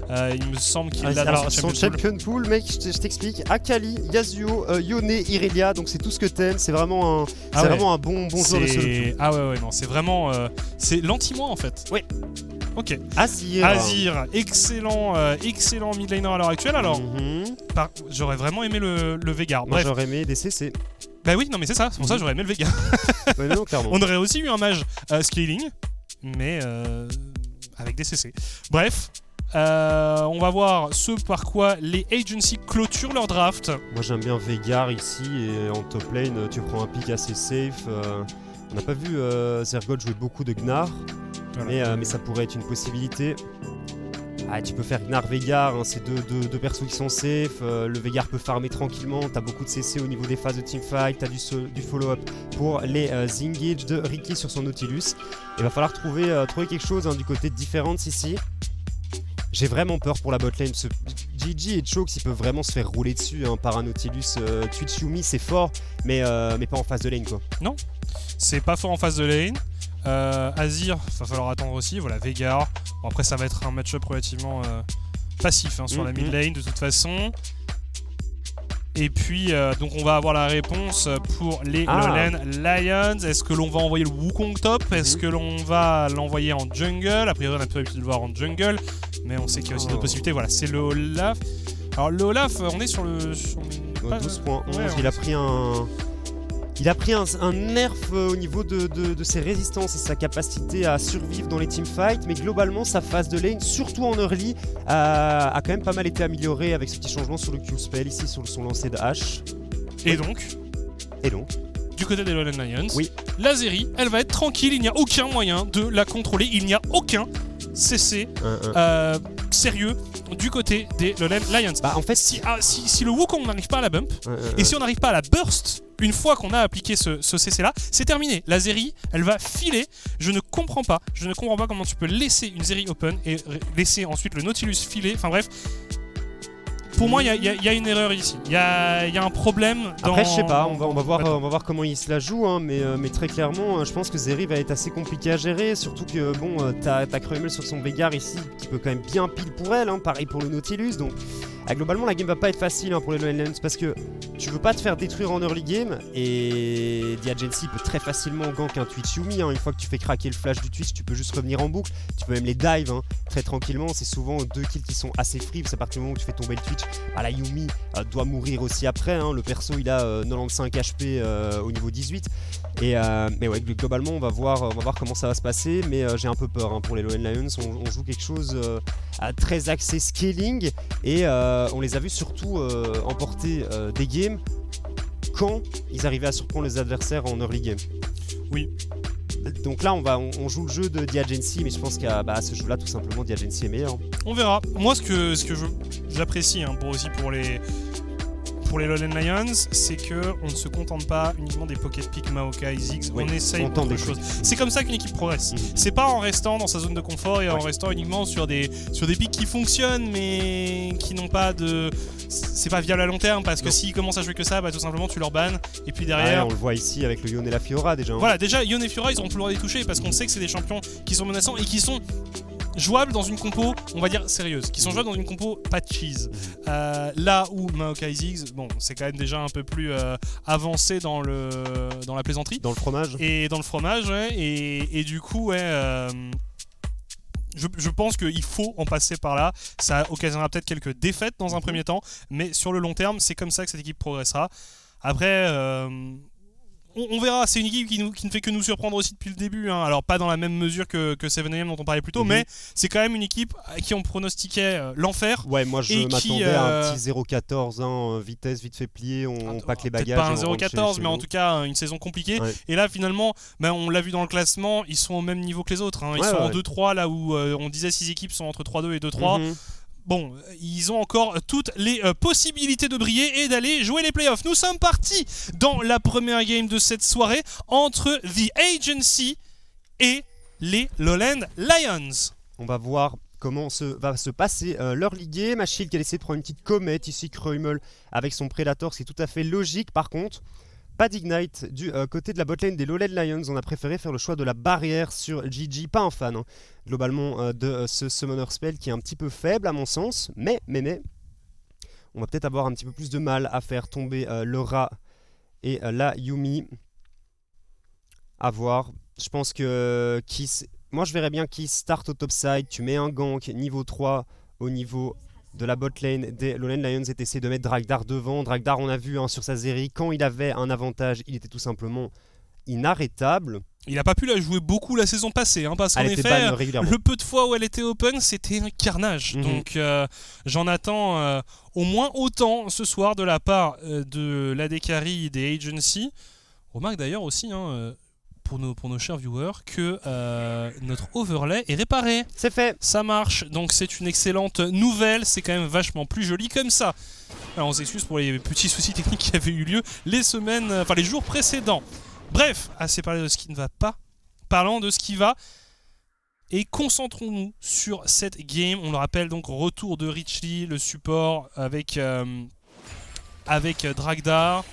Il me semble qu'il l'a dans son champion pool, mec, je t'explique. Akali, Yasuo, Yone, Irelia, donc c'est tout ce que t'aimes. C'est vraiment un bon joueur de solo queue. Ah ouais, non, c'est vraiment. C'est l'anti-moi en fait. Oui. Ok. Azir, excellent mid laner à l'heure actuelle. Alors, j'aurais vraiment aimé le Veigar. Moi, j'aurais aimé des CC. Bah oui, non, mais c'est ça. C'est pour ça que j'aurais aimé le Veigar. Ouais, non, clairement. On aurait aussi eu un mage scaling, mais avec des CC. Bref. On va voir ce par quoi les agencies clôturent leur draft. Moi j'aime bien Veigar ici et en top lane tu prends un pick assez safe. On n'a pas vu Zergold jouer beaucoup de Gnar, voilà. mais ça pourrait être une possibilité. Tu peux faire Gnar Veigar, hein, c'est deux persos qui sont safe. Le Veigar peut farmer tranquillement, t'as beaucoup de CC au niveau des phases de teamfight, t'as du follow-up pour les engage de Riki sur son Nautilus. Il va falloir trouver quelque chose du côté de Difference ici. J'ai vraiment peur pour la botlane. GG et Chokes, ils peuvent vraiment se faire rouler dessus par un Nautilus. Twitch Yumi, c'est fort, mais pas en phase de lane, quoi. Non, c'est pas fort en phase de lane. Azir, va falloir attendre aussi. Voilà, Veigar. Bon, après, ça va être un match-up relativement passif sur la mid lane, de toute façon. Et puis, donc on va avoir la réponse pour les Lowland Lions. Est-ce que l'on va envoyer le Wukong top? Est-ce que l'on va l'envoyer en jungle? A priori, on a peu l'habitude de le voir en jungle, mais on sait qu'il y a aussi d'autres possibilités. Voilà, c'est le Olaf. Alors, le Olaf, on est sur le... 12.11, ouais, il a pris un nerf au niveau de ses résistances et sa capacité à survivre dans les teamfights, mais globalement sa phase de lane, surtout en early, a quand même pas mal été améliorée avec ce petit changement sur le Q-spell ici, sur son lancer de hache. Et donc, du côté des Lowland Lions, la Zeri, elle va être tranquille, il n'y a aucun moyen de la contrôler, il n'y a aucun CC sérieux du côté des Lowland Lions. Bah, en fait, si le Wukong n'arrive pas à la bump, et si on n'arrive pas à la burst, une fois qu'on a appliqué ce CC là, c'est terminé. La Zeri, elle va filer. Je ne comprends pas comment tu peux laisser une Zeri open et laisser ensuite le Nautilus filer. Enfin bref, pour moi, il y a une erreur ici. Il y a un problème dans... Après, je sais pas, on va voir comment il se la joue, mais très clairement, je pense que Zeri va être assez compliqué à gérer, surtout que t'as Krumel sur son Veigar ici, qui peut quand même bien pile pour elle, pareil pour le Nautilus, donc globalement la game va pas être facile pour les Lowland Lions, parce que tu veux pas te faire détruire en early game, et Diagency peut très facilement gank un Twitch Yumi, une fois que tu fais craquer le flash du Twitch, tu peux juste revenir en boucle, tu peux même les dive très tranquillement, c'est souvent 2 kills qui sont assez free, c'est à partir du moment où tu fais tomber le Twitch. La Yumi doit mourir aussi après, le perso il a 95 HP au niveau 18 mais ouais, globalement on va voir comment ça va se passer, mais j'ai un peu peur pour les Lowland Lions. On joue quelque chose très axé scaling et on les a vus surtout emporter des games quand ils arrivaient à surprendre les adversaires en early game. Oui. Donc là on joue le jeu de Diagency, mais je pense qu'à ce jeu là tout simplement Diagency est meilleur. On verra. Moi ce que j'apprécie pour les Lowland Lions, c'est qu'on ne se contente pas uniquement des pocket pick Maokai, Ziggs, on essaye autre chose. C'est comme ça qu'une équipe progresse. C'est pas en restant dans sa zone de confort et en restant uniquement sur des picks qui fonctionnent mais qui n'ont pas de... C'est pas viable à long terme, parce que s'ils commencent à jouer que ça, tout simplement tu leur bannes et puis derrière... on le voit ici avec le Yone et la Fiora déjà. Voilà, déjà Yone et Fiora ils auront plus le droit d'y toucher parce qu'on sait que c'est des champions qui sont menaçants et qui sont jouables dans une compo, on va dire sérieuse, qui sont jouables dans une compo pas de cheese. Là où Maokai Ziggs, c'est quand même déjà un peu plus avancé dans la plaisanterie. Dans le fromage. Et dans le fromage, ouais. Et du coup, je pense qu'il faut en passer par là. Ça occasionnera peut-être quelques défaites dans un premier temps, mais sur le long terme, c'est comme ça que cette équipe progressera. Après... on verra, c'est une équipe qui ne fait que nous surprendre aussi depuis le début. Alors pas dans la même mesure que 7am dont on parlait plus tôt, mais c'est quand même une équipe à qui on pronostiquait l'enfer. Ouais, moi je m'attendais à un petit 0-14, vitesse vite fait plier, on pack les bagages. Peut-être pas un 0-14, mais en tout cas une saison compliquée. Ouais. Et là finalement, on l'a vu dans le classement, ils sont au même niveau que les autres. Ils sont en 2-3, là où on disait 6 équipes sont entre 3-2 et 2-3. Bon, ils ont encore toutes les possibilités de briller et d'aller jouer les playoffs. Nous sommes partis dans la première game de cette soirée entre The Agency et les Lowland Lions. On va voir comment va se passer leur ligue. Machil qui a essayé de prendre une petite comète ici, Krumel avec son Predator, c'est tout à fait logique. Par contre, pas d'ignite du côté de la botlane des Lowland Lions. On a préféré faire le choix de la barrière sur Gigi. Pas un fan, hein, globalement, de ce Summoner Spell qui est un petit peu faible à mon sens. Mais, on va peut-être avoir un petit peu plus de mal à faire tomber le Ra et la Yuumi. À voir. Je pense que Kiss... Moi, je verrais bien Kiss start au topside. Tu mets un gank niveau 3 au niveau... de la botlane des Lowland Lions et essayer de mettre Dragdar devant. Dragdar, on a vu sur sa série, quand il avait un avantage, il était tout simplement inarrêtable. Il n'a pas pu la jouer beaucoup la saison passée, hein, parce qu'en effet, le peu de fois où elle était open, c'était un carnage. Donc j'en attends au moins autant ce soir de la part de l'AD Carry des Agency. Remarque d'ailleurs aussi, hein, pour nos chers viewers, que notre overlay est réparé. C'est fait. Ça marche, donc c'est une excellente nouvelle. C'est quand même vachement plus joli comme ça. Alors on s'excuse pour les petits soucis techniques qui avaient eu lieu les jours précédents. Bref, assez parlé de ce qui ne va pas. Parlons de ce qui va. Et concentrons-nous sur cette game. On le rappelle donc, retour de Richly, le support avec Dragdar.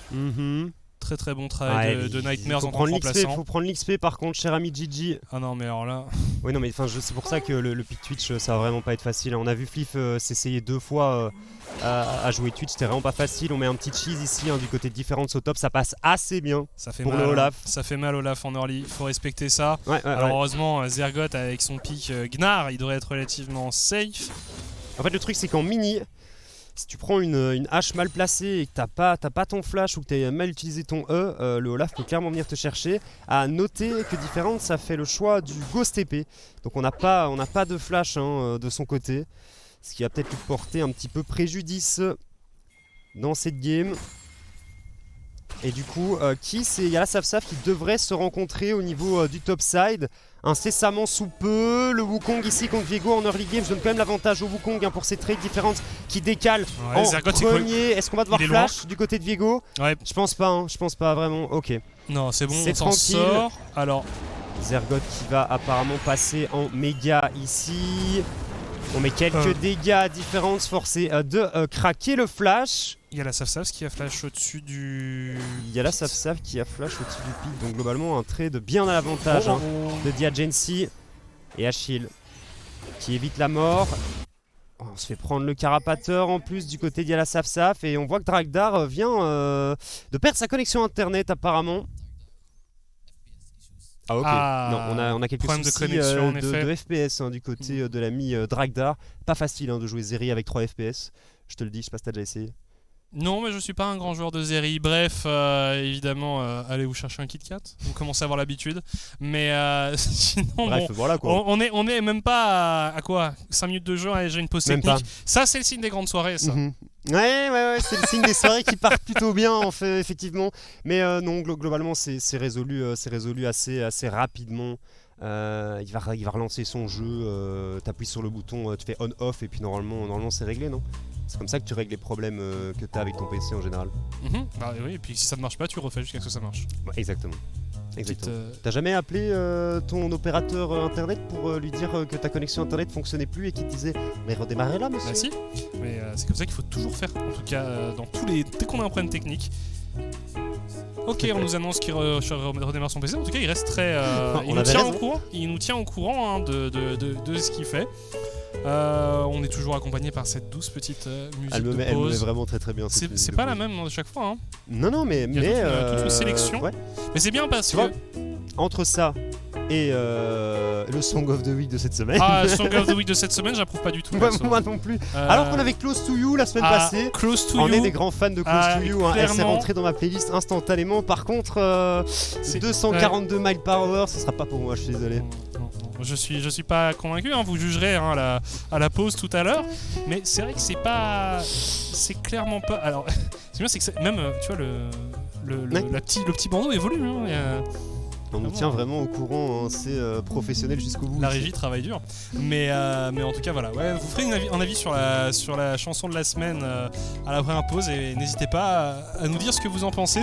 Très très bon travail de Nightmares en tant que remplaçant. Faut prendre l'XP par contre, cher ami Gigi. Ah non, mais alors là... Oui, non, mais c'est pour ça que le pick Twitch, ça va vraiment pas être facile. On a vu Fliff s'essayer 2 fois à jouer Twitch, c'était vraiment pas facile. On met un petit cheese ici, hein, du côté de Difference au top, ça passe assez bien pour le Olaf. Ça fait mal Olaf en early, il faut respecter ça. Alors heureusement, Zergoth avec son pick Gnar, il devrait être relativement safe. En fait, le truc c'est qu'en mini... Si tu prends une hache mal placée et que t'as pas ton flash ou que t'as mal utilisé ton E, le Olaf peut clairement venir te chercher. À noter que Difference, ça fait le choix du Ghost épée. Donc on n'a pas de flash de son côté. Ce qui va peut-être lui porter un petit peu préjudice dans cette game. Et du coup, Kiss et Yala Safsaf qui devraient se rencontrer au niveau du top side incessamment sous peu. Le Wukong ici contre Viego en early game. Je donne quand même l'avantage au Wukong pour ses trades différentes qui décalent en premier. Est-ce qu'on va devoir flash du côté de Viego? Je pense pas, je pense pas vraiment. Ok. Non, c'est bon, on s'en sort. Alors, Zergoth qui va apparemment passer en méga ici. On met quelques dégâts différents, forcés de craquer le flash. Il y a la Safsaf qui a flash au-dessus du... Il y a la Safsaf qui a flash au-dessus du pic. Donc globalement un trade bien à l'avantage de Diagency. Et Achille qui évite la mort. On se fait prendre le carapateur en plus du côté d'Yala Safsaf. Et on voit que Dragdar vient de perdre sa connexion internet apparemment. Ah ok, non, on a quelques soucis de connexion de FPS du côté de l'ami Dragdar. Pas facile de jouer Zeri avec 3 FPS. Je te le dis, je sais pas si t'as déjà essayé. Non, mais je suis pas un grand joueur de Zeri. Bref, évidemment, allez vous chercher un KitKat. Vous commencez à avoir l'habitude. Mais sinon, bref, voilà, quoi. On est même pas à quoi 5 minutes de jeu et j'ai une pause technique. Ça, c'est le signe des grandes soirées, ça. Ouais, c'est le signe des soirées qui partent plutôt bien, en fait, effectivement. Mais non, globalement, c'est résolu assez rapidement. Il va relancer son jeu, t'appuies sur le bouton, tu fais on-off et puis normalement c'est réglé, non? C'est comme ça que tu règles les problèmes que t'as avec ton PC en général. Bah oui, et puis si ça ne marche pas, tu refais jusqu'à ce que ça marche. Ouais, exactement. T'as jamais appelé ton opérateur internet pour lui dire que ta connexion internet fonctionnait plus et qu'il te disait mais redémarrez là, monsieur? Bah si, mais c'est comme ça qu'il faut toujours faire, en tout cas dès qu'on a un problème technique. Ok, on nous annonce qu'il redémarre son PC. En tout cas, il reste très. Il nous tient au courant de ce qu'il fait. On est toujours accompagné par cette douce petite musique de pause. Elle me met vraiment très très bien. C'est pas la même de chaque fois. Hein. Non, mais il y a toute une sélection. Ouais. Mais c'est bien parce que entre ça et le Song of the Week de cette semaine. Ah, Song of the Week de cette semaine, j'approuve pas du tout. Moi non plus. Alors qu'on avait Close to You la semaine passée. Close to On You. est des grands fans de Close to You. Elle s'est rentrée dans ma playlist instantanément. Par contre, 242 miles par hour, ce sera pas pour moi, je suis désolé. Non. Je suis pas convaincu, hein, vous jugerez à la pause tout à l'heure. Mais c'est vrai que c'est clairement pas. Alors, c'est bien, c'est que même, tu vois, le petit bandeau évolue. Hein, On nous tient vraiment au courant, hein, c'est professionnel jusqu'au bout. La régie travaille dur. Mais en tout cas, voilà. Ouais, vous ferez un avis sur la chanson de la semaine à la première pause et n'hésitez pas à nous dire ce que vous en pensez.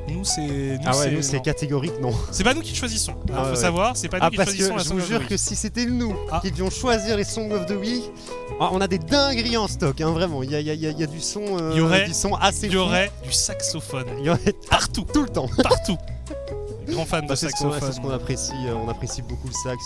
Nous, c'est catégorique, non. C'est pas nous qui choisissons. Faut savoir, c'est pas nous qui choisissons la Song of the Week. Je vous jure que si c'était nous qui devions choisir les Song of the Week, on a des dingueries en stock, hein, vraiment. Il y a du son, du son assez fou. Il y aurait du saxophone. Il y aurait partout. Tout le temps. Partout. Grand fan de saxophone. C'est ce qu'on apprécie. On apprécie beaucoup le sax.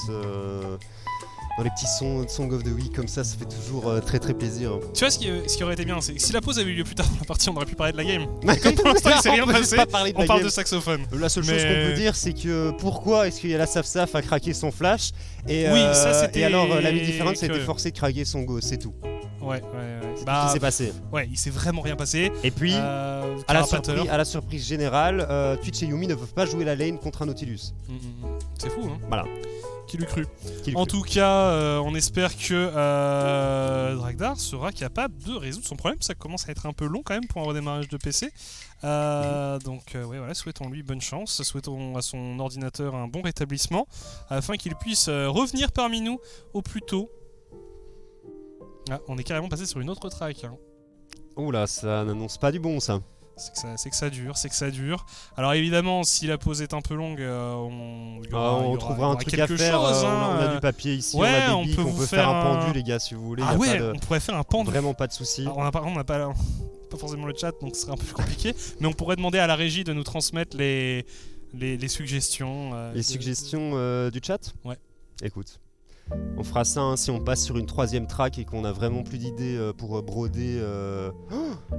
Dans les petits sons Song of the Week comme ça fait toujours très très plaisir. Tu vois ce qui aurait été bien, c'est que si la pause avait eu lieu plus tard dans la partie, on aurait pu parler de la game. Comme pour l'instant il s'est rien passé, on parle de saxophone. La seule chose qu'on peut dire, c'est que pourquoi est-ce qu'il y a la Safsaf a craqué son flash et, oui, ça c'était. Et alors l'ami Difference a été forcé de craquer son go, c'est tout. Ouais. C'est tout ce qui s'est passé. Ouais, il s'est vraiment rien passé. Et puis, à la surprise générale, Twitch et Yumi ne peuvent pas jouer la lane contre un Nautilus. C'est fou, hein. Voilà. Qui l'eût cru. En tout cas, on espère que Dragdar sera capable de résoudre son problème. Ça commence à être un peu long quand même pour un redémarrage de PC. Donc voilà, souhaitons-lui bonne chance. Souhaitons à son ordinateur un bon rétablissement afin qu'il puisse revenir parmi nous au plus tôt. Ah, on est carrément passé sur une autre track. Hein. Oula, ça n'annonce pas du bon ça. C'est que ça dure. Alors évidemment, si la pause est un peu longue, on trouvera un truc à faire. On a du papier ici, on a des billes, on peut faire un pendu, les gars, si vous voulez. On pourrait faire un pendu. Vraiment pas de soucis. On n'a pas forcément le chat, donc ce serait un peu plus compliqué. Mais on pourrait demander à la régie de nous transmettre les suggestions. Les suggestions du chat ? Ouais. Écoute. On fera ça hein, si on passe sur une 3ème track et qu'on a vraiment plus d'idées pour broder.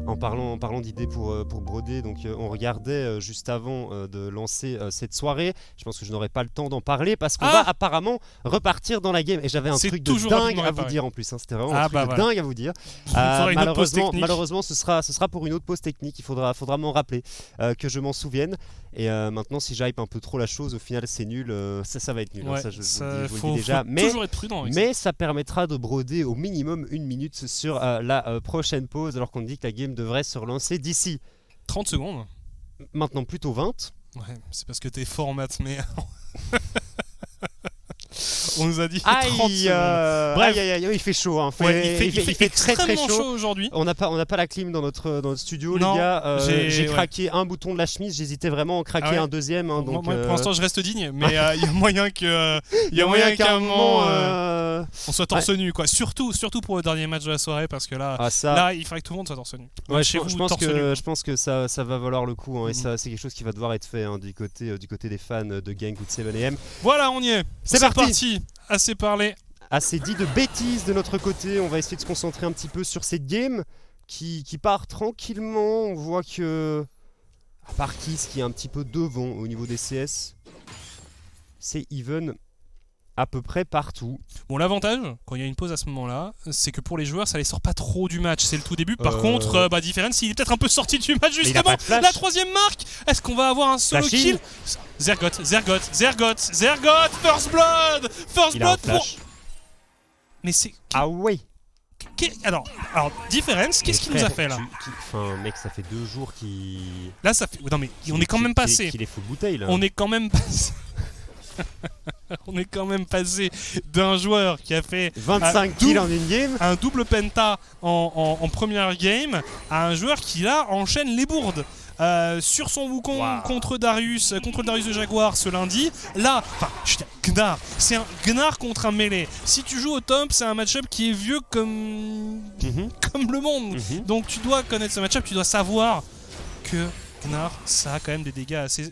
En parlant d'idées pour broder, donc on regardait juste avant de lancer cette soirée. Je pense que je n'aurai pas le temps d'en parler parce qu'on va apparemment repartir dans la game. Et j'avais un truc de dingue à vous dire en plus. Hein. C'était vraiment un truc de dingue à vous dire. Malheureusement, ce sera pour une autre pause technique. Il faudra m'en rappeler, que je m'en souvienne. Et maintenant, si j'hype un peu trop la chose, au final, c'est nul. Ça va être nul. Ouais, ça, je vous le dis déjà. Être prudent mais ça permettra de broder au minimum 1 minute sur la prochaine pause, alors qu'on dit que la game devrait se relancer d'ici 30 secondes. Maintenant plutôt 20. Ouais, c'est parce que t'es fort en maths, mais on nous a dit 30 secondes. Bref, il fait chaud. Hein. Il fait très très chaud aujourd'hui. On n'a pas la clim dans notre studio, non, les gars. J'ai craqué un bouton de la chemise. J'hésitais vraiment à craquer un deuxième. Hein, donc, moi, pour l'instant, je reste digne, mais il y a moyen qu'à un moment on soit torse nu, quoi. Surtout pour le dernier match de la soirée, parce que là, il faudrait que tout le monde soit torse nu. Ouais, je pense que ça va valoir le coup. Hein, et ça, c'est quelque chose qui va devoir être fait hein, du côté des fans de Gang ou de 7am. Voilà, on y est. C'est parti. Assez parlé. Assez dit de bêtises de notre côté. On va essayer de se concentrer un petit peu sur cette game qui part tranquillement. On voit que, à part Kiss qui est un petit peu devant au niveau des CS, c'est even à peu près partout. Bon, l'avantage, quand il y a une pause à ce moment-là, c'est que pour les joueurs, ça les sort pas trop du match. C'est le tout début. Par contre, Difference, il est peut-être un peu sorti du match justement. La 3ème marque. Est-ce qu'on va avoir un solo kill? Zergot, First Blood pour... Mais c'est... Ah ouais. Alors, Difference, qu'est-ce qu'il nous a fait là? Enfin, mec, ça fait 2 jours qu'il... Là, ça fait... Non mais, on est quand même passé... Qu'il est full bouteille là. On est quand même passé... On est quand même passé d'un joueur qui a fait 25 kills en une game, un double penta en première game, à un joueur qui là enchaîne les bourdes. Sur son Wukong contre Darius de Jaguar ce lundi. Là, Gnar, c'est un Gnar contre un mêlé. Si tu joues au top, c'est un match-up qui est vieux comme le monde. Donc tu dois connaître ce match-up, tu dois savoir que Gnar, ça a quand même des dégâts assez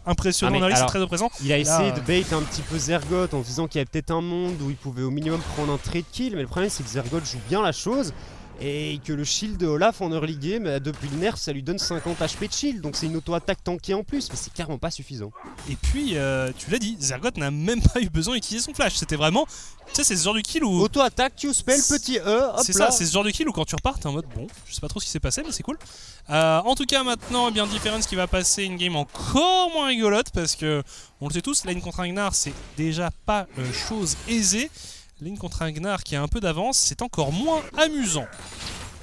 impressionnants. C'est très présent. Il a essayé de bait un petit peu Zergot en disant qu'il y avait peut-être un monde où il pouvait au minimum prendre un trade kill, mais le problème c'est que Zergot joue bien la chose. Et que le shield de Olaf en early game, depuis le nerf, ça lui donne 50 HP de shield. Donc c'est une auto-attaque tankée en plus, mais c'est clairement pas suffisant. Et puis, tu l'as dit, Zergot n'a même pas eu besoin d'utiliser son flash. C'était vraiment... Tu sais, c'est ce genre de kill où... Auto-attaque, Q-spell, petit E, hop là. C'est ça, c'est ce genre de kill où quand tu repars, t'es en mode bon, je sais pas trop ce qui s'est passé, mais c'est cool. En tout cas, maintenant, Difference qui va passer une game encore moins rigolote, parce que, on le sait tous, lane contre un Gnar, c'est déjà pas chose aisée. Lane contre un Gnar qui a un peu d'avance, c'est encore moins amusant.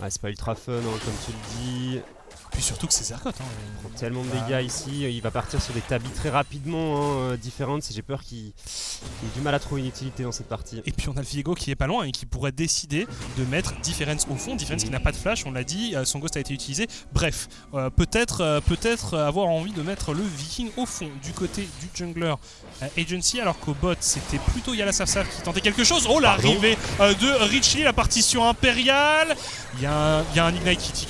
Ouais, c'est pas ultra fun, hein, comme tu le dis. Puis surtout que c'est Zergoth. Il prend tellement de dégâts ici, il va partir sur des tabis très rapidement, différentes. J'ai peur qu'il ait du mal à trouver une utilité dans cette partie. Et puis on a le Viego qui est pas loin et qui pourrait décider de mettre Difference au fond. Difference qui n'a pas de flash, on l'a dit, son ghost a été utilisé. Bref, peut-être avoir envie de mettre le Viking au fond du côté du jungler Agency, alors qu'au bot c'était plutôt Yalasafsaf qui tentait quelque chose. Oh, l'arrivée de Richie, la partition impériale. Il y a un Ignite critique.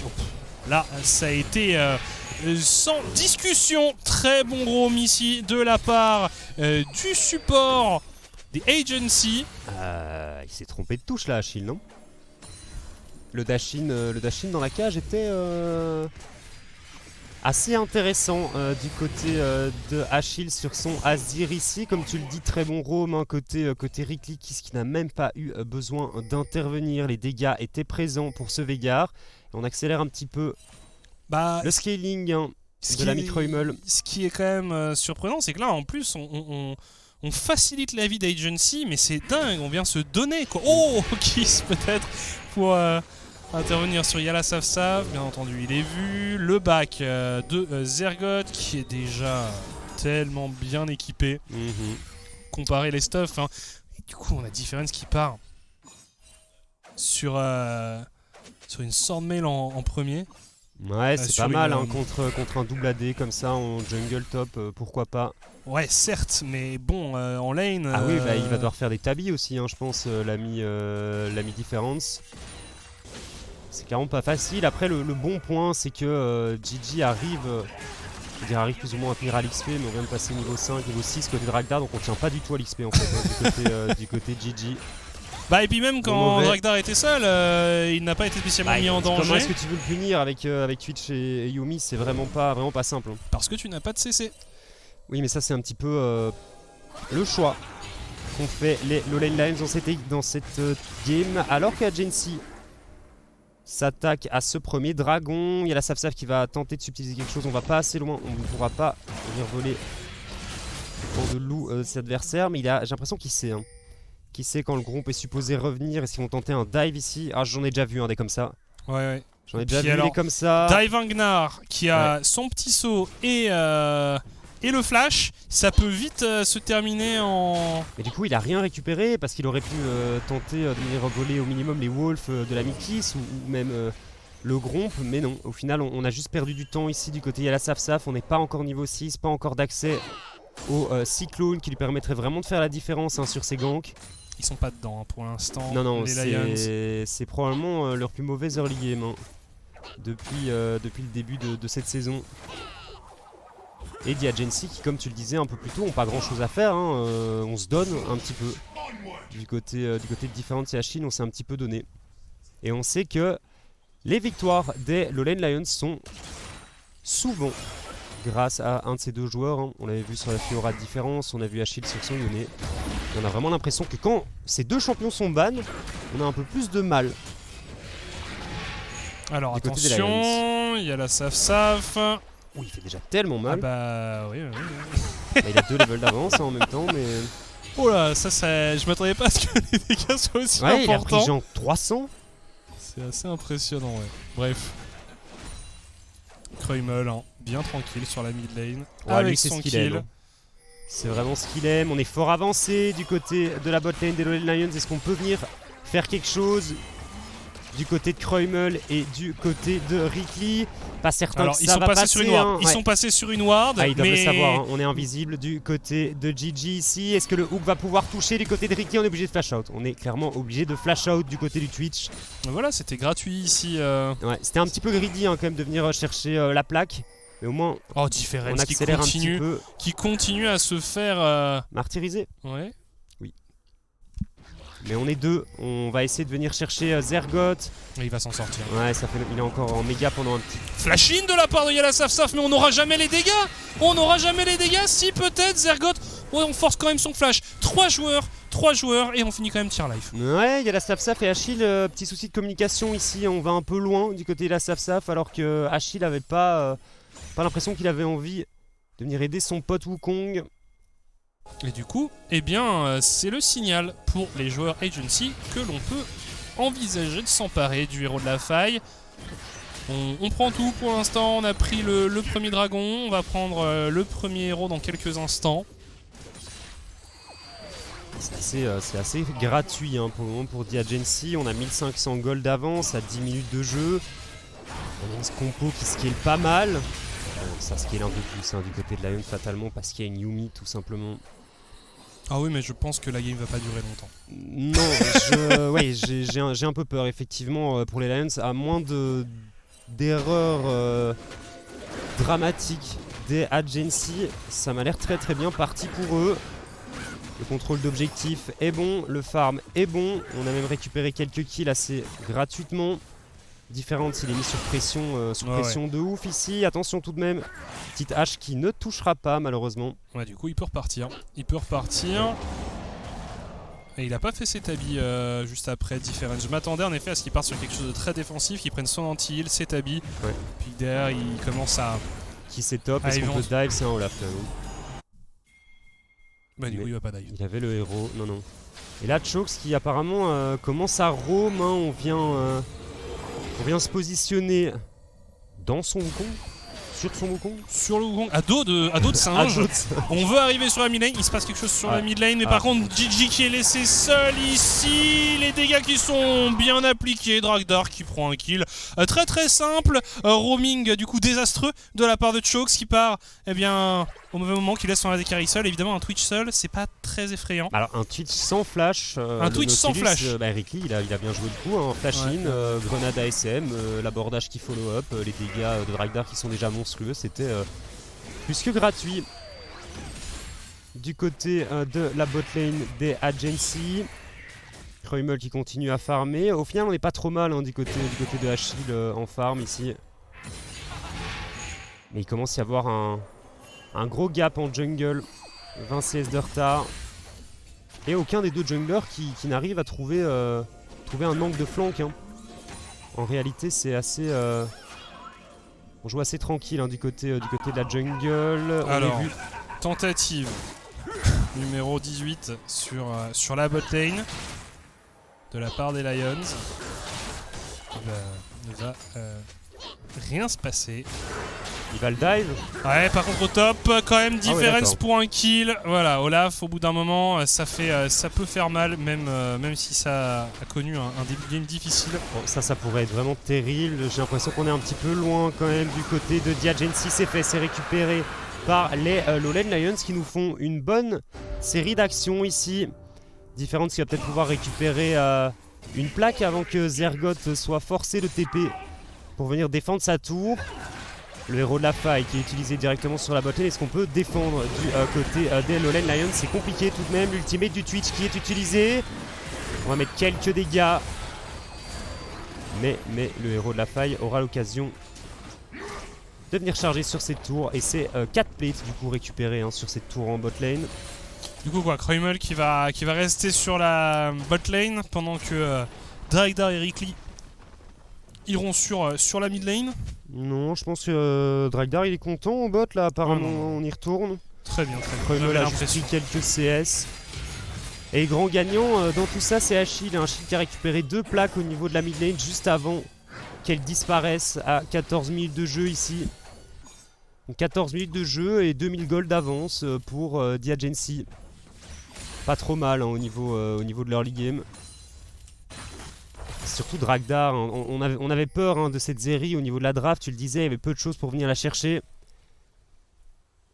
Là, ça a été sans discussion. Très bon roam ici de la part du support des Agency. Il s'est trompé de touche là, Achille, non? Le dash-in dans la cage était assez intéressant du côté de Achille sur son Azir ici. Comme tu le dis, très bon roam côté Rick qui n'a même pas eu besoin d'intervenir. Les dégâts étaient présents pour ce Veigar. On accélère un petit peu le scaling de la Microhummel. Ce qui est quand même surprenant, c'est que là, en plus, on facilite la vie d'Agency, mais c'est dingue, on vient se donner, quoi. Oh, Kiss peut-être pour intervenir sur Yalasafsaf, bien entendu, il est vu. Le back de Zergoth, qui est déjà tellement bien équipé, comparé les stuffs. Hein. Et du coup, on a Difference qui part sur une Swordmail en premier. Ouais, c'est pas mal hein, contre un double AD comme ça en jungle top, pourquoi pas. Ouais, certes, mais bon, en lane... Ah oui, bah, il va devoir faire des tabis aussi, hein, je pense, l'ami Difference. C'est clairement pas facile. Après, le bon point, c'est que Gigi arrive plus ou moins à finir à l'XP, mais on vient de passer niveau 5, niveau 6 côté de Ragnar, donc on tient pas du tout à l'XP en fait, hein, du côté Gigi. Bah et puis même quand Ragnar était seul, il n'a pas été spécialement mis en danger. Comment est-ce que tu veux le punir avec Twitch et Yuumi? C'est vraiment pas simple. Hein. Parce que tu n'as pas de CC. Oui, mais ça c'est un petit peu le choix qu'ont fait les Lowland Lions dans cette game. Alors qu'Agency s'attaque à ce premier dragon, il y a la Safsaf qui va tenter de subtiliser quelque chose. On va pas assez loin, on ne pourra pas venir voler le de loup ses adversaires, mais j'ai l'impression qu'il sait. Hein. Qui sait quand le groupe est supposé revenir? Est-ce qu'ils vont tenter un dive ici? Ah, j'en ai déjà vu des comme ça. Ouais. J'en ai déjà vu des comme ça. Dive Angnar qui a son petit saut et le flash, ça peut vite se terminer en... Mais du coup, il a rien récupéré parce qu'il aurait pu tenter de venir voler au minimum les wolves de la Mikis ou même le Gromp, mais non. Au final, on a juste perdu du temps ici du côté Yalasafsaf. On n'est pas encore niveau 6, pas encore d'accès au Cyclone qui lui permettrait vraiment de faire la différence hein, sur ces ganks. Ils sont pas dedans hein, pour l'instant. Non, les Lions. C'est probablement leur plus mauvais early game hein, depuis le début de cette saison. Et The Agency qui, comme tu le disais un peu plus tôt, ont pas grand chose à faire. Hein, on se donne un petit peu. Du côté de Difference et Achille, on s'est un petit peu donné. Et on sait que les victoires des Lowland Lions sont souvent grâce à un de ces deux joueurs. Hein. On l'avait vu sur la Fiora de Différence, on a vu Achille sur son Yone. On a vraiment l'impression que quand ces deux champions sont ban, on a un peu plus de mal. Alors attention, il y a la Safsaf. Oui, il fait déjà tellement mal. Ah bah oui. Bah, il a 2 levels d'avance hein, en même temps, mais... Oh là, ça je m'attendais pas à ce que les dégâts soient aussi importants. Il a pris genre 300. C'est assez impressionnant, ouais. Bref. Kruimel, hein, bien tranquille sur la mid lane. Ouais, avec lui, c'est son ce qu'il kill. aime. C'est vraiment ce qu'il aime. On est fort avancé du côté de la bot lane des Lowland Lions. Est-ce qu'on peut venir faire quelque chose du côté de Kruimel et du côté de Rickly? Pas certain. Alors, que ça va passer sur une ward. Hein. Ils sont passés sur une ward. Ils doivent le savoir. Hein. On est invisible du côté de Gigi ici. Est-ce que le hook va pouvoir toucher du côté de Rickly? On est obligé de flash out. On est clairement obligé de flash out du côté du Twitch. Voilà, c'était gratuit ici. Ouais, c'était un petit peu greedy hein, quand même de venir chercher la plaque. Mais au moins, Difference on accélère un petit peu. Qui continue à se faire... martyriser. Ouais. Oui. Mais on est deux. On va essayer de venir chercher Zergoth. Et il va s'en sortir. Ouais, il est encore en méga pendant un petit... Flash in de la part de Yalasafsaf, mais on n'aura jamais les dégâts. On n'aura jamais les dégâts. Si peut-être Zergoth... Ouais, on force quand même son flash. 3 joueurs et on finit quand même tier life. Ouais, il y a la Safsaf et Achille, petit souci de communication ici. On va un peu loin du côté de la Safsaf alors que Achille avait pas l'impression qu'il avait envie de venir aider son pote Wukong. Et du coup, eh bien, c'est le signal pour les joueurs Agency que l'on peut envisager de s'emparer du héros de la faille. On prend tout pour l'instant, on a pris le premier dragon, on va prendre le premier héros dans quelques instants. C'est assez gratuit hein, pour le moment pour The Agency. On a 1500 gold d'avance à 10 minutes de jeu. On a une compo qui scale pas mal. Ça scale un peu plus hein, du côté de Lion fatalement parce qu'il y a une Yuumi tout simplement. Ah oui mais je pense que la game va pas durer longtemps. Non, ouais, j'ai un peu peur effectivement pour les Lions. À moins d'erreurs dramatiques des Agency, ça m'a l'air très très bien parti pour eux. Le contrôle d'objectif est bon, le farm est bon. On a même récupéré quelques kills assez gratuitement. Différentes, il est mis sur pression, de ouf ici. Attention tout de même, petite hache qui ne touchera pas malheureusement. Ouais, du coup il peut repartir. Et il a pas fait ses tabis juste après Difference. Je m'attendais en effet à ce qu'il parte sur quelque chose de très défensif, qu'il prenne son anti-heal, ses tabis. Ouais. Puis derrière il commence à... Qui c'est top, est-ce qu'on peut dive? C'est un Olaf là, non? Bah du coup il va pas dive. Il avait le héros, non. Et là Chokes qui apparemment commence à roam, hein. On vient se positionner dans son Wukong. Sur son Wukong. Sur le Wukong, à dos de singe. On veut arriver sur la mid lane, il se passe quelque chose sur la mid lane, mais par contre Gigi qui est laissé seul ici. Les dégâts qui sont bien appliqués, Dragdar qui prend un kill. Très très simple, roaming du coup désastreux de la part de Chokes qui part au mauvais moment, qui laisse son AD carry seul. Évidemment un Twitch seul, c'est pas très effrayant. Alors un Twitch sans flash. Un Twitch sans flash. Ricky il a bien joué le coup, hein. Flash in, grenade ASM, l'abordage qui follow up, les dégâts de Dragdar qui sont déjà monstrueux, c'était plus que gratuit. Du côté de la botlane des Agency, Kruimel qui continue à farmer. Au final on n'est pas trop mal hein, du côté de Achille en farm ici. Mais il commence à y avoir un gros gap en jungle, 20 CS de retard. Et aucun des deux junglers qui n'arrive à trouver un angle de flank. Hein. En réalité c'est assez... on joue assez tranquille hein, du côté de la jungle. Alors, tentative numéro 18 sur la botlane de la part des Lions. Il ne va rien se passer. Il va le dive. Ouais, par contre au top, quand même Difference pour un kill. Voilà, Olaf au bout d'un moment, ça peut faire mal, même si ça a connu un début de game difficile. Bon, ça pourrait être vraiment terrible. J'ai l'impression qu'on est un petit peu loin quand même du côté de The Agency. C'est récupéré par les Lowland Lions qui nous font une bonne série d'actions ici. Difference qui va peut-être pouvoir récupérer une plaque avant que Zergoth soit forcé de TP pour venir défendre sa tour. Le héros de la faille qui est utilisé directement sur la botlane. Est-ce qu'on peut défendre du côté des Lowland Lions? C'est compliqué tout de même. L'ultimate du Twitch qui est utilisé. On va mettre quelques dégâts. Mais le héros de la faille aura l'occasion de venir charger sur cette tour. Et c'est 4 plates du coup récupérées hein, sur cette tour en botlane. Du coup quoi, Kruimel qui va rester sur la botlane pendant que Dragdar et Rickly iront sur la mid lane. Non, je pense que Dragdar il est content en bot là, apparemment on y retourne. Très bien, très bien. Kruimel a juste pris quelques CS. Et grand gagnant dans tout ça c'est Achille. Achille qui a récupéré 2 plaques au niveau de la mid lane juste avant qu'elle disparaisse à 14 minutes de jeu ici. 14 minutes de jeu et 2000 gold d'avance pour The Agency. Pas trop mal hein, au niveau de l'early game. Surtout Dragdar, hein. On avait peur hein, de cette série au niveau de la draft, tu le disais, il y avait peu de choses pour venir la chercher.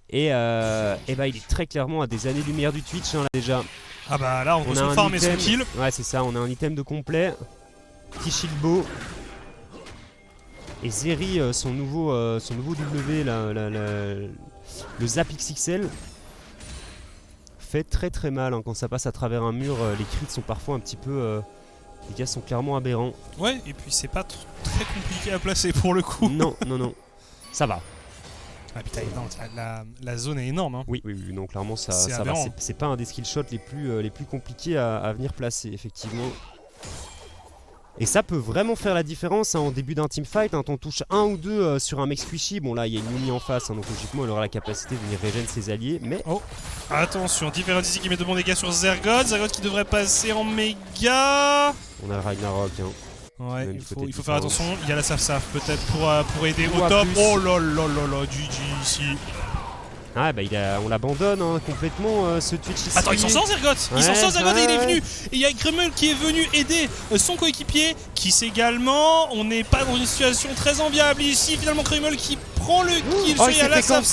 Et il est très clairement à des années-lumière du Twitch hein, là déjà. Ah bah là on peut se farmer son kill. Ouais c'est ça, on a un item de complet. Petit shield bow. Et Zeri, son nouveau W, le Zap XXL, fait très très mal hein, quand ça passe à travers un mur. Les crits sont parfois un petit peu... les gars sont clairement aberrants. Ouais, et puis c'est pas très compliqué à placer pour le coup. Non, ça va. Ah putain, la zone est énorme. Hein. Oui, non, clairement ça va. C'est pas un des skill shots les plus compliqués à venir placer, effectivement. Et ça peut vraiment faire la différence hein, en début d'un teamfight. Hein, t'en touches un ou deux sur un mec squishy. Bon là, il y a une Yuumi en face, hein, donc logiquement, elle aura la capacité de venir régénérer ses alliés. Mais oh, attention, Difference ici qui met de bons dégâts sur Zergoth. Zergoth qui devrait passer en méga. On a le Ragnarok. Hein. Ouais, il faut faire attention. Il y a la Saf peut-être pour aider au top. Oh là là là là, GG ici. Ah bah on l'abandonne hein, complètement ce Twitch ici. Attends, ils sont sans Zergoth. Ils sont sans Zergoth et il est venu. Et il y a Grummel qui est venu aider son coéquipier qui s'également. On n'est pas dans une situation très enviable ici. Finalement Grummel qui prend le kill sur Yala Saf.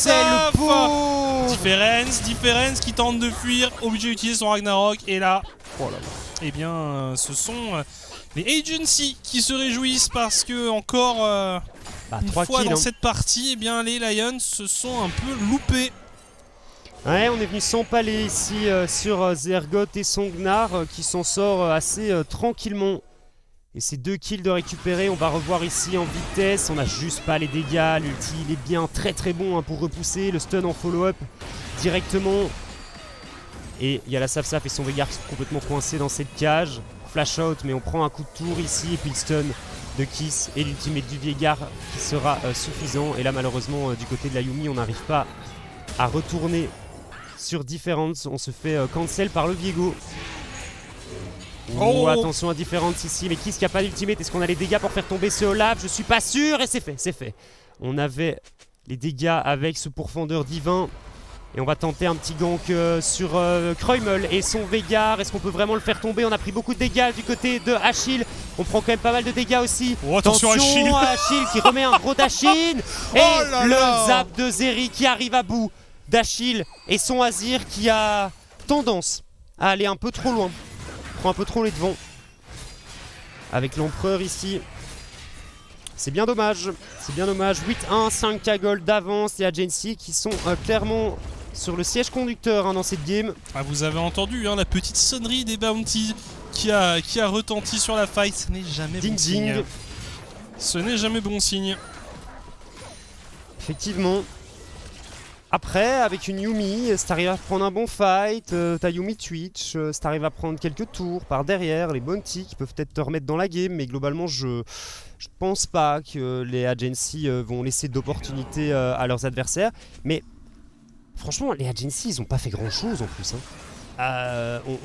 Difference qui tente de fuir, obligé d'utiliser son Ragnarok. Et là, oh là là. Eh bien, ce sont les Agency qui se réjouissent parce que encore une fois dans cette partie, eh bien, les Lions se sont un peu loupés. Ouais, on est venu s'empaler ici sur Zergoth et son Gnar qui s'en sort assez tranquillement. Et ces 2 kills de récupérer, on va revoir ici en vitesse. On n'a juste pas les dégâts. L'ulti, il est bien très bon hein, pour repousser. Le stun en follow-up directement. Et il y a la Saf et son Veigar qui sont complètement coincés dans cette cage. Flash out, mais on prend un coup de tour ici. Et puis le stun de Kiss et l'ultimate du Veigar qui sera suffisant. Et là, malheureusement, du côté de la Yuumi, on n'arrive pas à retourner sur Difference. On se fait cancel par le Viego. Oh, attention à Difference ici. Mais Kiss qui n'a pas d'ultimate. Est-ce qu'on a les dégâts pour faire tomber ce Olaf? Je suis pas sûr. Et c'est fait. On avait les dégâts avec ce pourfendeur divin. Et on va tenter un petit gank sur Kruimel et son Veigar. Est-ce qu'on peut vraiment le faire tomber? On a pris beaucoup de dégâts du côté de Achille. On prend quand même pas mal de dégâts aussi. Oh, attention Achille qui remet un gros Dashin. Et le zap de Zeri qui arrive à bout d'Achille. Et son Azir qui a tendance à aller un peu trop loin. Prend un peu trop les devants. Avec l'empereur ici. C'est bien dommage. 8-1, 5k gold d'avance. Il y a Agency qui sont clairement sur le siège conducteur hein, dans cette game. Ah, vous avez entendu hein, la petite sonnerie des bounties qui a retenti sur la fight. Ce n'est jamais bon signe. Ce n'est jamais bon signe. Effectivement. Après, avec une Yuumi, si t'arrives à prendre un bon fight, t'as Yuumi Twitch, si t'arrives à prendre quelques tours par derrière, les bounties qui peuvent peut-être te remettre dans la game, mais globalement, je pense pas que les Agency vont laisser d'opportunités à leurs adversaires. Mais franchement, les Agency, ils ont pas fait grand-chose en plus. Hein.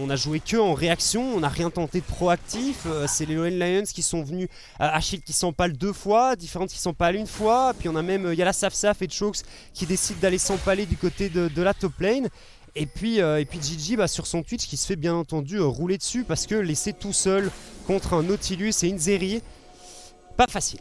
On a joué que en réaction, on n'a rien tenté de proactif. C'est les Lone Lions qui sont venus, Achille qui s'empale 2 fois, Difference qui s'empale 1 fois, puis on a même Yala Saf et Chokes qui décident d'aller s'empaler du côté de la top lane. Et puis Gigi sur son Twitch qui se fait bien entendu rouler dessus parce que laissé tout seul contre un Nautilus et une Zeri, pas facile.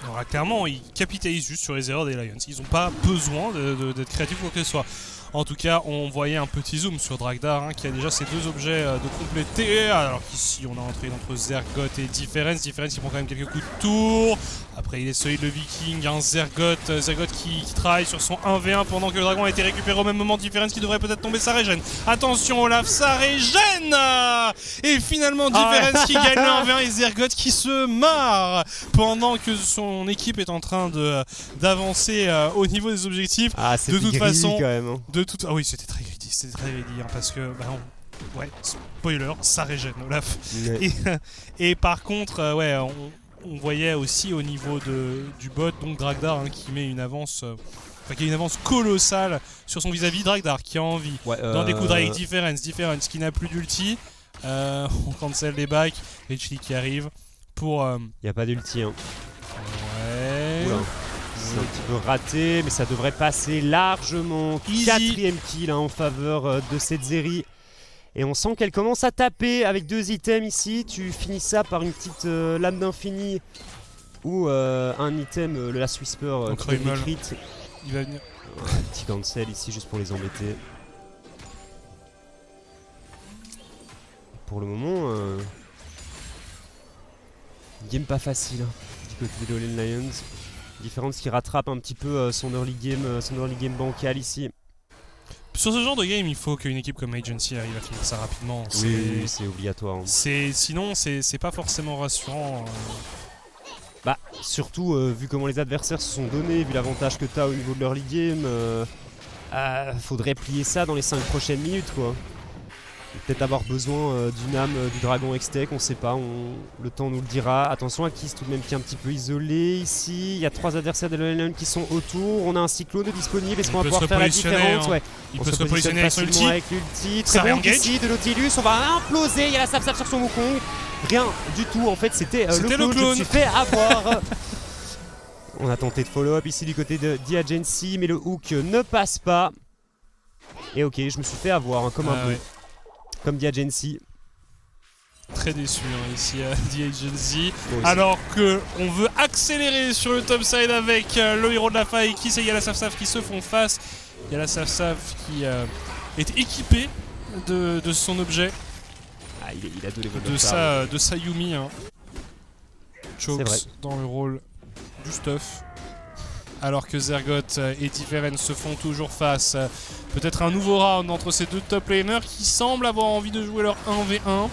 Alors, clairement, ils capitalisent juste sur les erreurs des Lions. Ils n'ont pas besoin d'être créatifs ou quoi que ce soit. En tout cas, on voyait un petit zoom sur Dragdar hein, qui a déjà ces 2 objets de compléter. Alors qu'ici, on a entré entre Zergoth et Difference. Difference, il prend quand même quelques coups de tour. Après, il est solide le Viking. Hein, Zergoth qui travaille sur son 1v1 pendant que le dragon a été récupéré au même moment. Difference qui devrait peut-être tomber, ça régène. Attention, Olaf, ça régène. Et finalement, Difference qui gagne le 1v1 et Zergoth qui se marre pendant que son équipe est en train d'avancer au niveau des objectifs. De toute façon, quand même. Hein. Ah oui, c'était très greedy hein, parce que ouais, spoiler, ça régène Olaf. Ouais. Et par contre, ouais, on voyait aussi au niveau du bot, donc Dragdar hein, qui met une avance, qui a une avance colossale sur son vis-à-vis. Dragdar qui a envie dans des coups avec Difference qui n'a plus d'ulti. On cancel les backs, Richly qui arrive pour. Y a pas d'ulti. Hein. Ouais. Oula. C'est un petit peu raté, mais ça devrait passer largement. 4ème kill hein, en faveur de cette Zeri. Et on sent qu'elle commence à taper avec 2 items ici. Tu finis ça par une petite lame d'infini ou un item, le Last Whisper qui donne des crits. Il va venir. Un petit cancel ici juste pour les embêter. Pour le moment, game pas facile hein, du côté des Lone Lions. Difference qui rattrape un petit peu son early game bancal ici. Sur ce genre de game, il faut qu'une équipe comme Agency arrive à finir ça rapidement. Oui, c'est obligatoire. Hein. Sinon, c'est pas forcément rassurant. Bah, surtout vu comment les adversaires se sont donnés, vu l'avantage que tu as au niveau de l'early game, faudrait plier ça dans les 5 prochaines minutes, quoi. Peut-être avoir besoin d'une âme du dragon Hextech, on sait pas, le temps nous le dira. Attention à Kiss tout de même qui est un petit peu isolé ici. Il y a 3 adversaires de Lone qui sont autour. On a un cyclone disponible. Est-ce qu'on va pouvoir faire la différence hein. Ouais. Il peut se repositionner avec l'ulti. Très bon ici de Nautilus. On va imploser. Il y a la Saf sur son Wukong. rien du tout. En fait, c'était le clone. Je me suis fait avoir. On a tenté de follow-up ici du côté de Diagency, mais le hook ne passe pas. Et ok, je me suis fait avoir hein, comme un peu. Comme Diagency. Très déçu hein, ici Diagency. Alors que on veut accélérer sur le top side avec le héros de la faille qui c'est YallaSafSaf qui se font face. YallaSafSaf qui est équipé de son objet. Ah, il a donné de sa Yumi. Hein. Chokes dans le rôle du stuff. Alors que Zergot et Different se font toujours face. Peut-être un nouveau round entre ces deux top laners qui semblent avoir envie de jouer leur 1v1.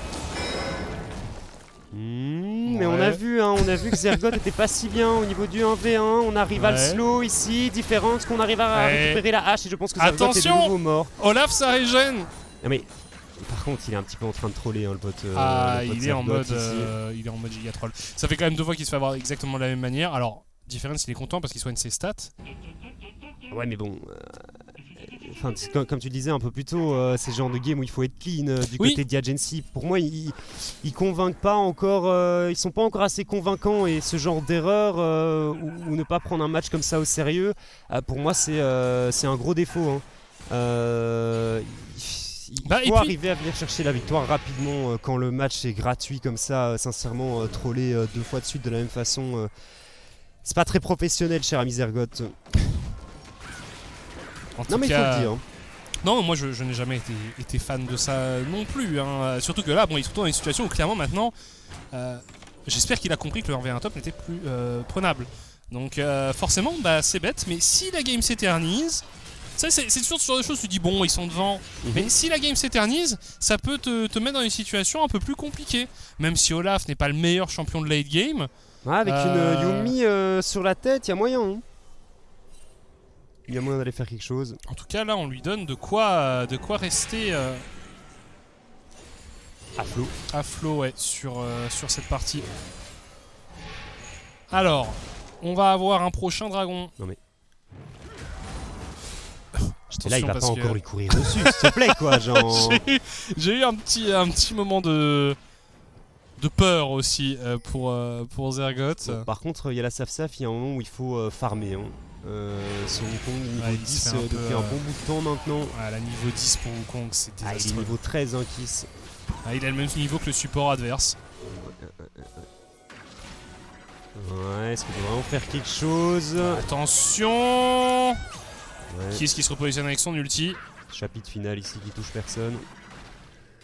Mais on a vu que Zergot était pas si bien au niveau du 1v1. On arrive à le slow ici. Différence qu'on arrive à récupérer la hache et je pense que Zergot est de nouveau mort. Olaf ça régène. Non mais par contre il est un petit peu en train de troller hein, le pote. Il est en mode giga troll. Ça fait quand même 2 fois qu'il se fait avoir exactement de la même manière. Alors Difference il est content parce qu'il soigne ses stats. Ouais mais bon. Enfin, comme tu disais un peu plus tôt, c'est le genre de game où il faut être clean du côté de Diagency. Pour moi, ils convainquent pas encore, ils sont pas encore assez convaincants et ce genre d'erreur ou ne pas prendre un match comme ça au sérieux, pour moi c'est un gros défaut. Hein. Il faut arriver à venir chercher la victoire rapidement quand le match est gratuit comme ça. Sincèrement, troller 2 fois de suite de la même façon, c'est pas très professionnel, cher ami Zergot. Non mais il faut le dire. Non, moi je n'ai jamais été fan de ça non plus. Hein. Surtout que là, bon, il se retrouve dans une situation où clairement maintenant, j'espère qu'il a compris que le 1v1 top n'était plus prenable. Donc forcément, c'est bête, mais si la game s'éternise, c'est toujours ce genre de choses, tu dis bon, ils sont devant. Mais si la game s'éternise, ça peut te mettre dans une situation un peu plus compliquée. Même si Olaf n'est pas le meilleur champion de late game. Ouais, avec une Yumi sur la tête, il y a moyen. Hein. Il y a moyen d'aller faire quelque chose. En tout cas, là, on lui donne de quoi rester à flot, ouais, sur cette partie. Alors, on va avoir un prochain dragon. Non mais. Et là, il va pas encore lui courir dessus, s'il te plaît, quoi. Genre... J'ai eu un petit moment de peur aussi pour Zergot. Bon, par contre, il y a la SafSaf, il y a un moment où il faut farmer. Hein. Sur Wukong, niveau 10 depuis un bon bout de temps maintenant. Ouais, la niveau 10 pour Wukong, c'est désastreux. Il est niveau 13, hein, Kiss. Il a le même niveau que le support adverse. Ouais, est-ce qu'on peut vraiment faire quelque chose? Attention. Kiss qui se repositionne avec son ulti. Chapitre final ici qui touche personne.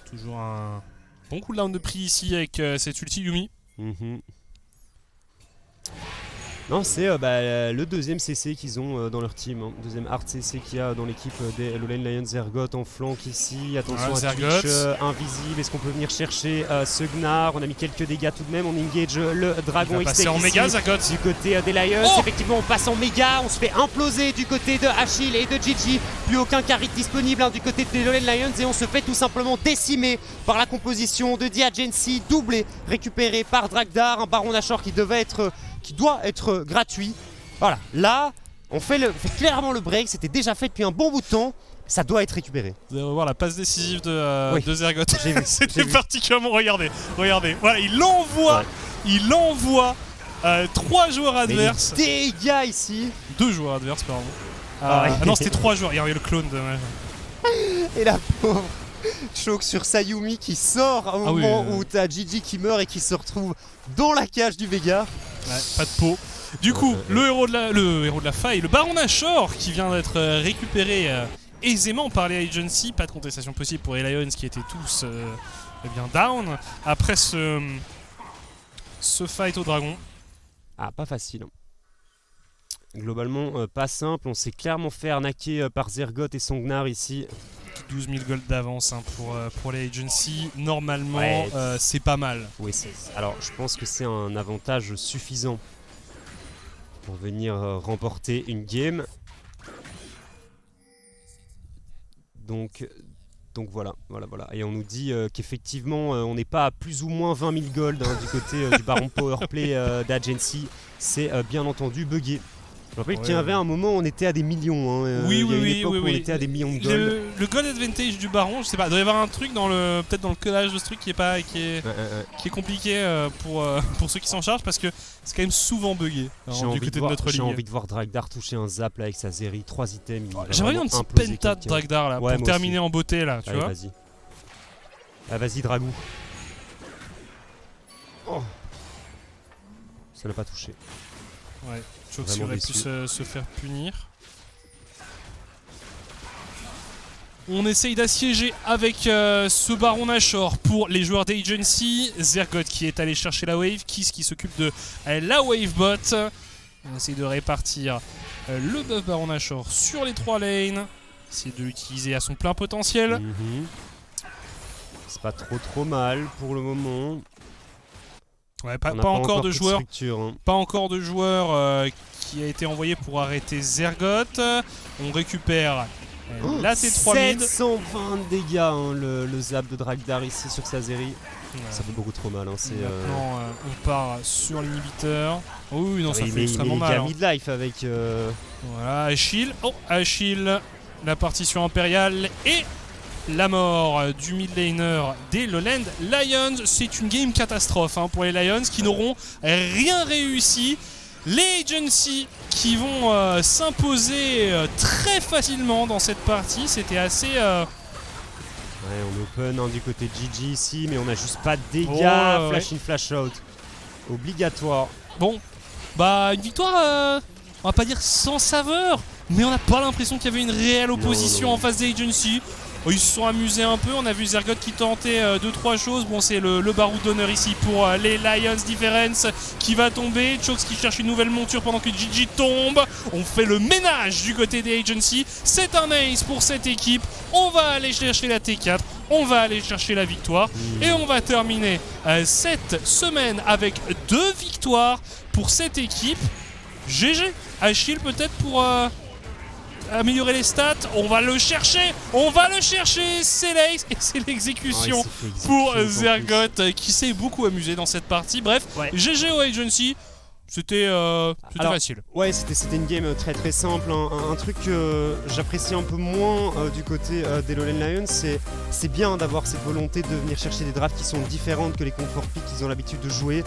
Toujours un bon cooldown de prix ici avec cette ulti Yumi. Non, c'est le deuxième CC qu'ils ont dans leur team. Hein. Deuxième hard CC qu'il y a dans l'équipe des Lowland Lions. Zergot en flanc ici. Attention à Twitch invisible. Est-ce qu'on peut venir chercher ce Gnar? On a mis quelques dégâts tout de même. On engage le dragon XT en méga, Zergot. Du côté des Lions. Effectivement, on passe en méga. On se fait imploser du côté de Achille et de Gigi. Plus aucun carry disponible hein, du côté des Lowland Lions. Et on se fait tout simplement décimer par la composition de Diagency. Doublé, récupéré par Dragdar. Un Baron Nashor qui doit être gratuit. Voilà, là, on fait clairement le break. C'était déjà fait depuis un bon bout de temps. Ça doit être récupéré. Vous allez revoir la passe décisive de Zergot. C'était particulièrement... Regardez. Voilà, il envoie 3 joueurs adverses. Des dégâts ici. 2 joueurs adverses, pardon. Non, c'était 3 joueurs. Il y a eu le clone. Et la pauvre choke sur Sayumi qui sort au moment où t'as Gigi qui meurt et qui se retrouve dans la cage du Vega. Ouais, pas de peau. Du coup, le héros de la faille, le Baron Nashor qui vient d'être récupéré aisément par les agencies. Pas de contestation possible pour les Lions qui étaient tous down après ce fight au dragon. Ah, pas facile. Globalement, pas simple. On s'est clairement fait arnaquer par Zergot et son Gnar ici. 12 000 gold d'avance hein, pour les agencies. Normalement, c'est pas mal. Oui, alors je pense que c'est un avantage suffisant pour venir remporter une game. Donc voilà. Et on nous dit qu'effectivement, on n'est pas à plus ou moins 20 000 gold hein, du côté du Baron Powerplay d'Agency. C'est bien entendu buggé. Je rappelle qu'il y avait un moment où on était à des millions. Oui, il y a une oui, époque où on était à des millions de gold. Le gold advantage du baron, je sais pas, il doit y avoir un truc peut-être dans le codage de ce truc qui est compliqué pour ceux qui s'en chargent parce que c'est quand même souvent buggé du côté de notre ligue. J'ai envie de voir Dragdar toucher un zap là avec sa Zeri, 3 items. J'aimerais bien un petit penta de Dragdar là pour terminer en beauté là, tu vois. Vas-y. Ah, vas-y Dragou. Oh. Ça l'a pas touché. Ouais, Choxy aurait pu se faire punir. On essaye d'assiéger avec ce Baron Nashor pour les joueurs d'Agency. Zergoth qui est allé chercher la wave, Kiss qui s'occupe de la wave bot. On essaye de répartir le buff Baron Nashor sur les 3 lanes. Essayer de l'utiliser à son plein potentiel. C'est pas trop mal pour le moment. Ouais, pas encore de joueur. Hein. Pas encore de joueur qui a été envoyé pour arrêter Zergoth. On récupère la T3 mid. 720 de dégâts le zap de Dragdar ici sur sa Zeri. Ouais. Ça fait beaucoup trop mal. Hein, maintenant, on part sur l'inhibiteur. Oh oui, non, ça fait extrêmement mal. Il est midlife avec. Voilà, Achille. Oh, Achille. La partition impériale et la mort du mid laner des Lowland Lions. C'est une game catastrophe pour les Lions qui n'auront rien réussi. Les Agency qui vont s'imposer très facilement dans cette partie. C'était assez... Ouais, on open du côté de GG ici, mais on n'a juste pas de dégâts. Flash in, flash out. Obligatoire. Bon, bah une victoire, on va pas dire sans saveur, mais on n'a pas l'impression qu'il y avait une réelle opposition en face des Agency. Ils se sont amusés un peu, on a vu Zergoth qui tentait 2-3 choses. Bon, c'est le baroud d'honneur ici pour les Lions. Difference qui va tomber, Chox qui cherche une nouvelle monture pendant que Gigi tombe. On fait le ménage du côté des Agency. C'est un ace pour cette équipe. On va aller chercher la T4, on va aller chercher la victoire. Et on va terminer cette semaine avec 2 victoires pour cette équipe. GG. Achille peut-être pour... améliorer les stats, on va le chercher, c'est l'ace et c'est l'exécution pour Zergoth qui s'est beaucoup amusé dans cette partie. Bref, GG au Agency, c'était facile. Ouais, c'était une game très simple. Un truc que j'apprécie un peu moins du côté des Lowland Lions, c'est bien d'avoir cette volonté de venir chercher des drafts qui sont différentes que les comfort picks qu'ils ont l'habitude de jouer.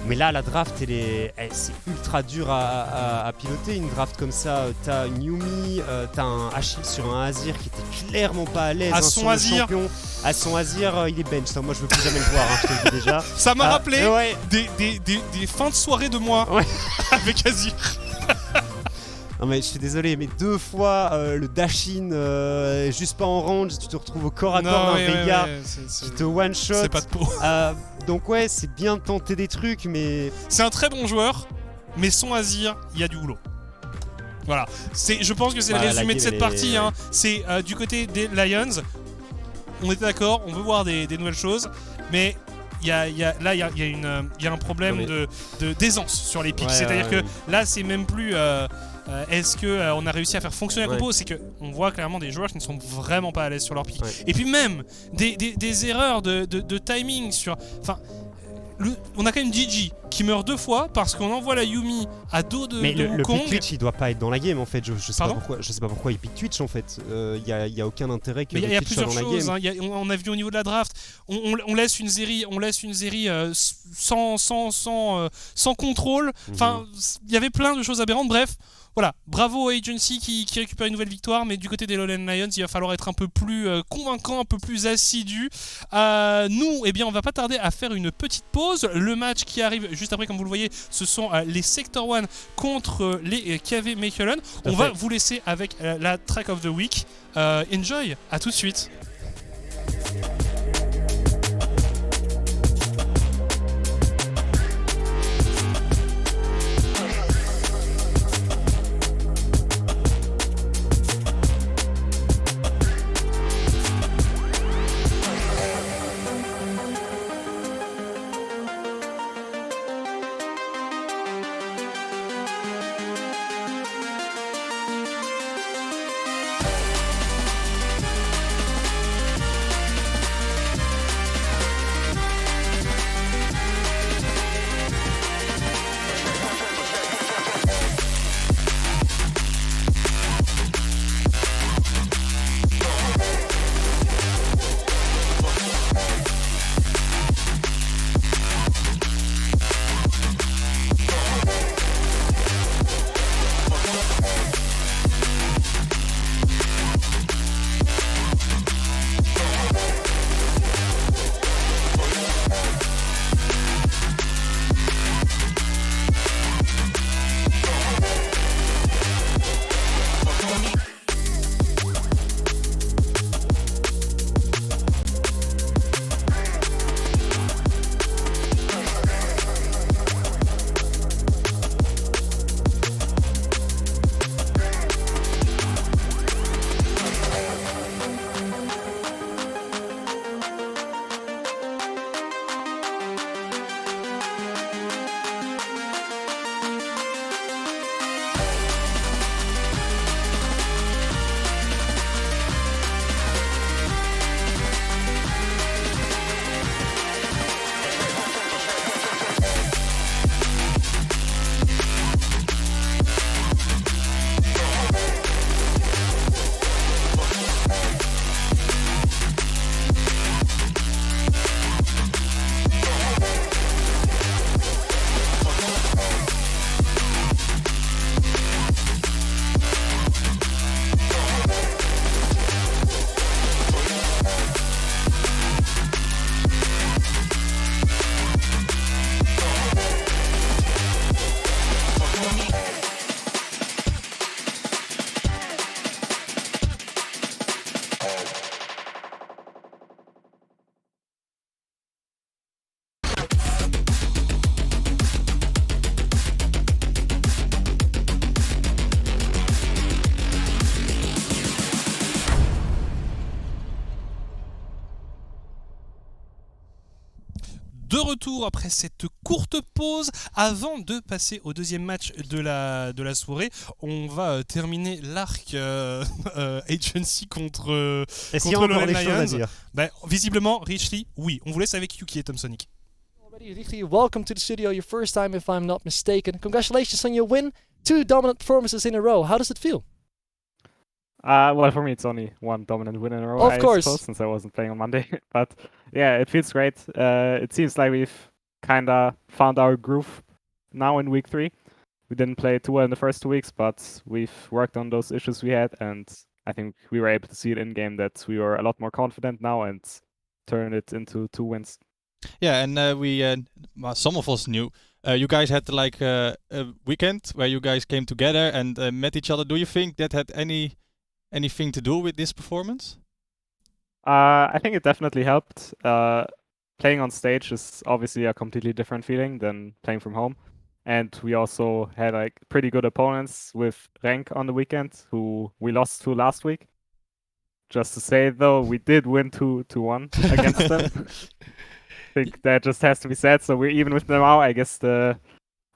Mais là, la draft, c'est ultra dur à piloter. Une draft comme ça, t'as une Yuumi, t'as un Achille sur un Azir qui était clairement pas à l'aise. À son Azir, à son Azir, il est bench. Moi, je veux plus jamais le voir, je te le dis déjà. Ça m'a rappelé des fins de soirée de moi avec Azir. Non mais je suis désolé, mais 2 fois le dash-in juste pas en range, tu te retrouves au corps à corps d'un Veigar qui te one-shot. C'est pas de peau. Donc ouais, c'est bien de tenter des trucs, mais... C'est un très bon joueur, mais son Azir, il y a du boulot. Voilà, je pense que c'est le résumé de cette partie. C'est du côté des Lions, on était d'accord, on veut voir des nouvelles choses, mais... Il y a un problème d'aisance sur les pics. C'est-à-dire que là, c'est même plus est-ce qu'on a réussi à faire fonctionner la compo. C'est qu'on voit clairement des joueurs qui ne sont vraiment pas à l'aise sur leur pic. Et puis même des erreurs de timing sur... Enfin, on a quand même Gigi qui meurt 2 fois parce qu'on envoie la Yuumi à dos de mais le Wukong. pick Twitch il doit pas être dans la game en fait. Je sais pas pourquoi il pick Twitch en fait. Il y a aucun intérêt que il y a Twitch soit dans la game. On a vu au niveau de la draft, on laisse une série sans contrôle. Enfin, il y avait plein de choses aberrantes. Bref. Voilà, bravo à Agency qui récupère une nouvelle victoire, mais du côté des Lowland Lions, il va falloir être un peu plus convaincant, un peu plus assidu. Nous, on va pas tarder à faire une petite pause. Le match qui arrive juste après, comme vous le voyez, ce sont les Sector 1 contre les KV Mechelen. On va vous laisser avec la track of the week. Enjoy, à tout de suite. de retour après cette courte pause. Avant de passer au deuxième match de la soirée, on va terminer l'arc Agency contre Lowland Lions. Visiblement, Richly, oui. On vous laisse avec Yuki et Tom Sonic. Richly, welcome to the studio. Your first time, if I'm not mistaken. Congratulations on your win. 2 dominant performances in a row. How does it feel? Well, for me, it's only one dominant win in a row, of course, suppose, since I wasn't playing on Monday. But yeah, it feels great. It seems like we've kind of found our groove now in week 3. We didn't play too well in the first 2 weeks, but we've worked on those issues we had, and I think we were able to see it in game that we were a lot more confident now and turn it into 2 wins. Yeah, and some of us knew you guys had like a weekend where you guys came together and met each other. Do you think that had anything to do with this performance? I think it definitely helped. Playing on stage is obviously a completely different feeling than playing from home. And we also had like pretty good opponents with Rank on the weekend, who we lost to last week. Just to say though, we did win 2-1 against them. I think that just has to be said. So we're even with them now. I guess the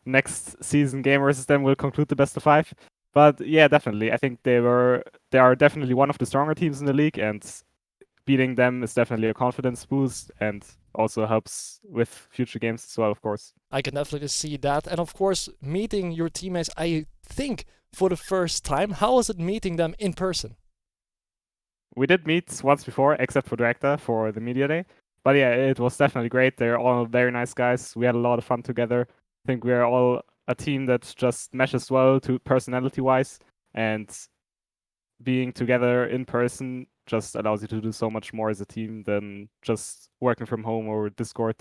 next season game versus them will conclude the best of 5. But yeah, definitely. I think they are definitely one of the stronger teams in the league, and beating them is definitely a confidence boost and also helps with future games as well, of course. I can definitely see that. And of course, meeting your teammates, I think, for the first time. How was it meeting them in person? We did meet once before, except for Director for the media day. But yeah, it was definitely great. They're all very nice guys. We had a lot of fun together. I think we're all a team that just meshes well to personality-wise, and being together in person just allows you to do so much more as a team than just working from home or Discord.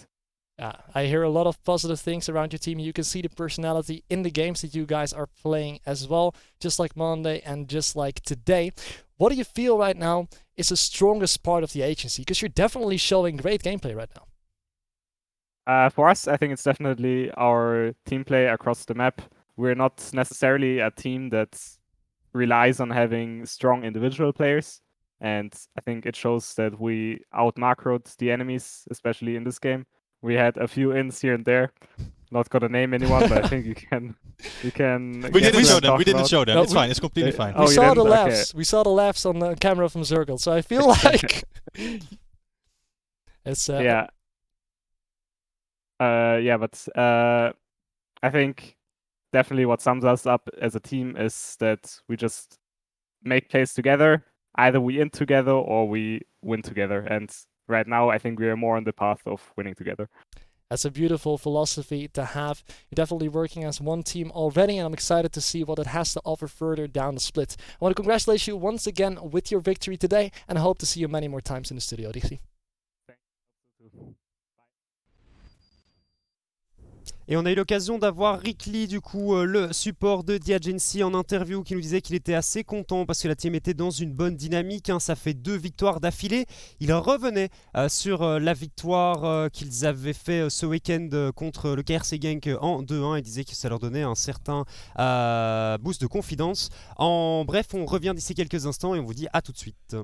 Yeah, I hear a lot of positive things around your team. You can see the personality in the games that you guys are playing as well, just like Monday and just like today. What do you feel right now is the strongest part of the agency? Because you're definitely showing great gameplay right now. For us, I think it's definitely our team play across the map. We're not necessarily a team that relies on having strong individual players, and I think it shows that we out-macroed the enemies, especially in this game. We had a few ins here and there. Not gonna name anyone, but I think you can. We didn't show them. We didn't show them. No, it's fine. It's completely fine. We saw the laughs. Okay. We saw the laughs on the camera from Zergle. So I feel like it's yeah. But I think definitely what sums us up as a team is that we just make plays together. Either we in together or we win together. And right now, I think we are more on the path of winning together. That's a beautiful philosophy to have. You're definitely working as one team already, and I'm excited to see what it has to offer further down the split. I want to congratulate you once again with your victory today, and I hope to see you many more times in the studio, Richly. Et on a eu l'occasion d'avoir Richly, du coup, le support de The Agency, en interview, qui nous disait qu'il était assez content parce que la team était dans une bonne dynamique. Ça fait 2 victoires d'affilée. Il revenait sur la victoire qu'ils avaient fait ce week-end contre le KRC Genk en 2-1. Il disait que ça leur donnait un certain boost de confiance. Bref, on revient d'ici quelques instants et on vous dit à tout de suite.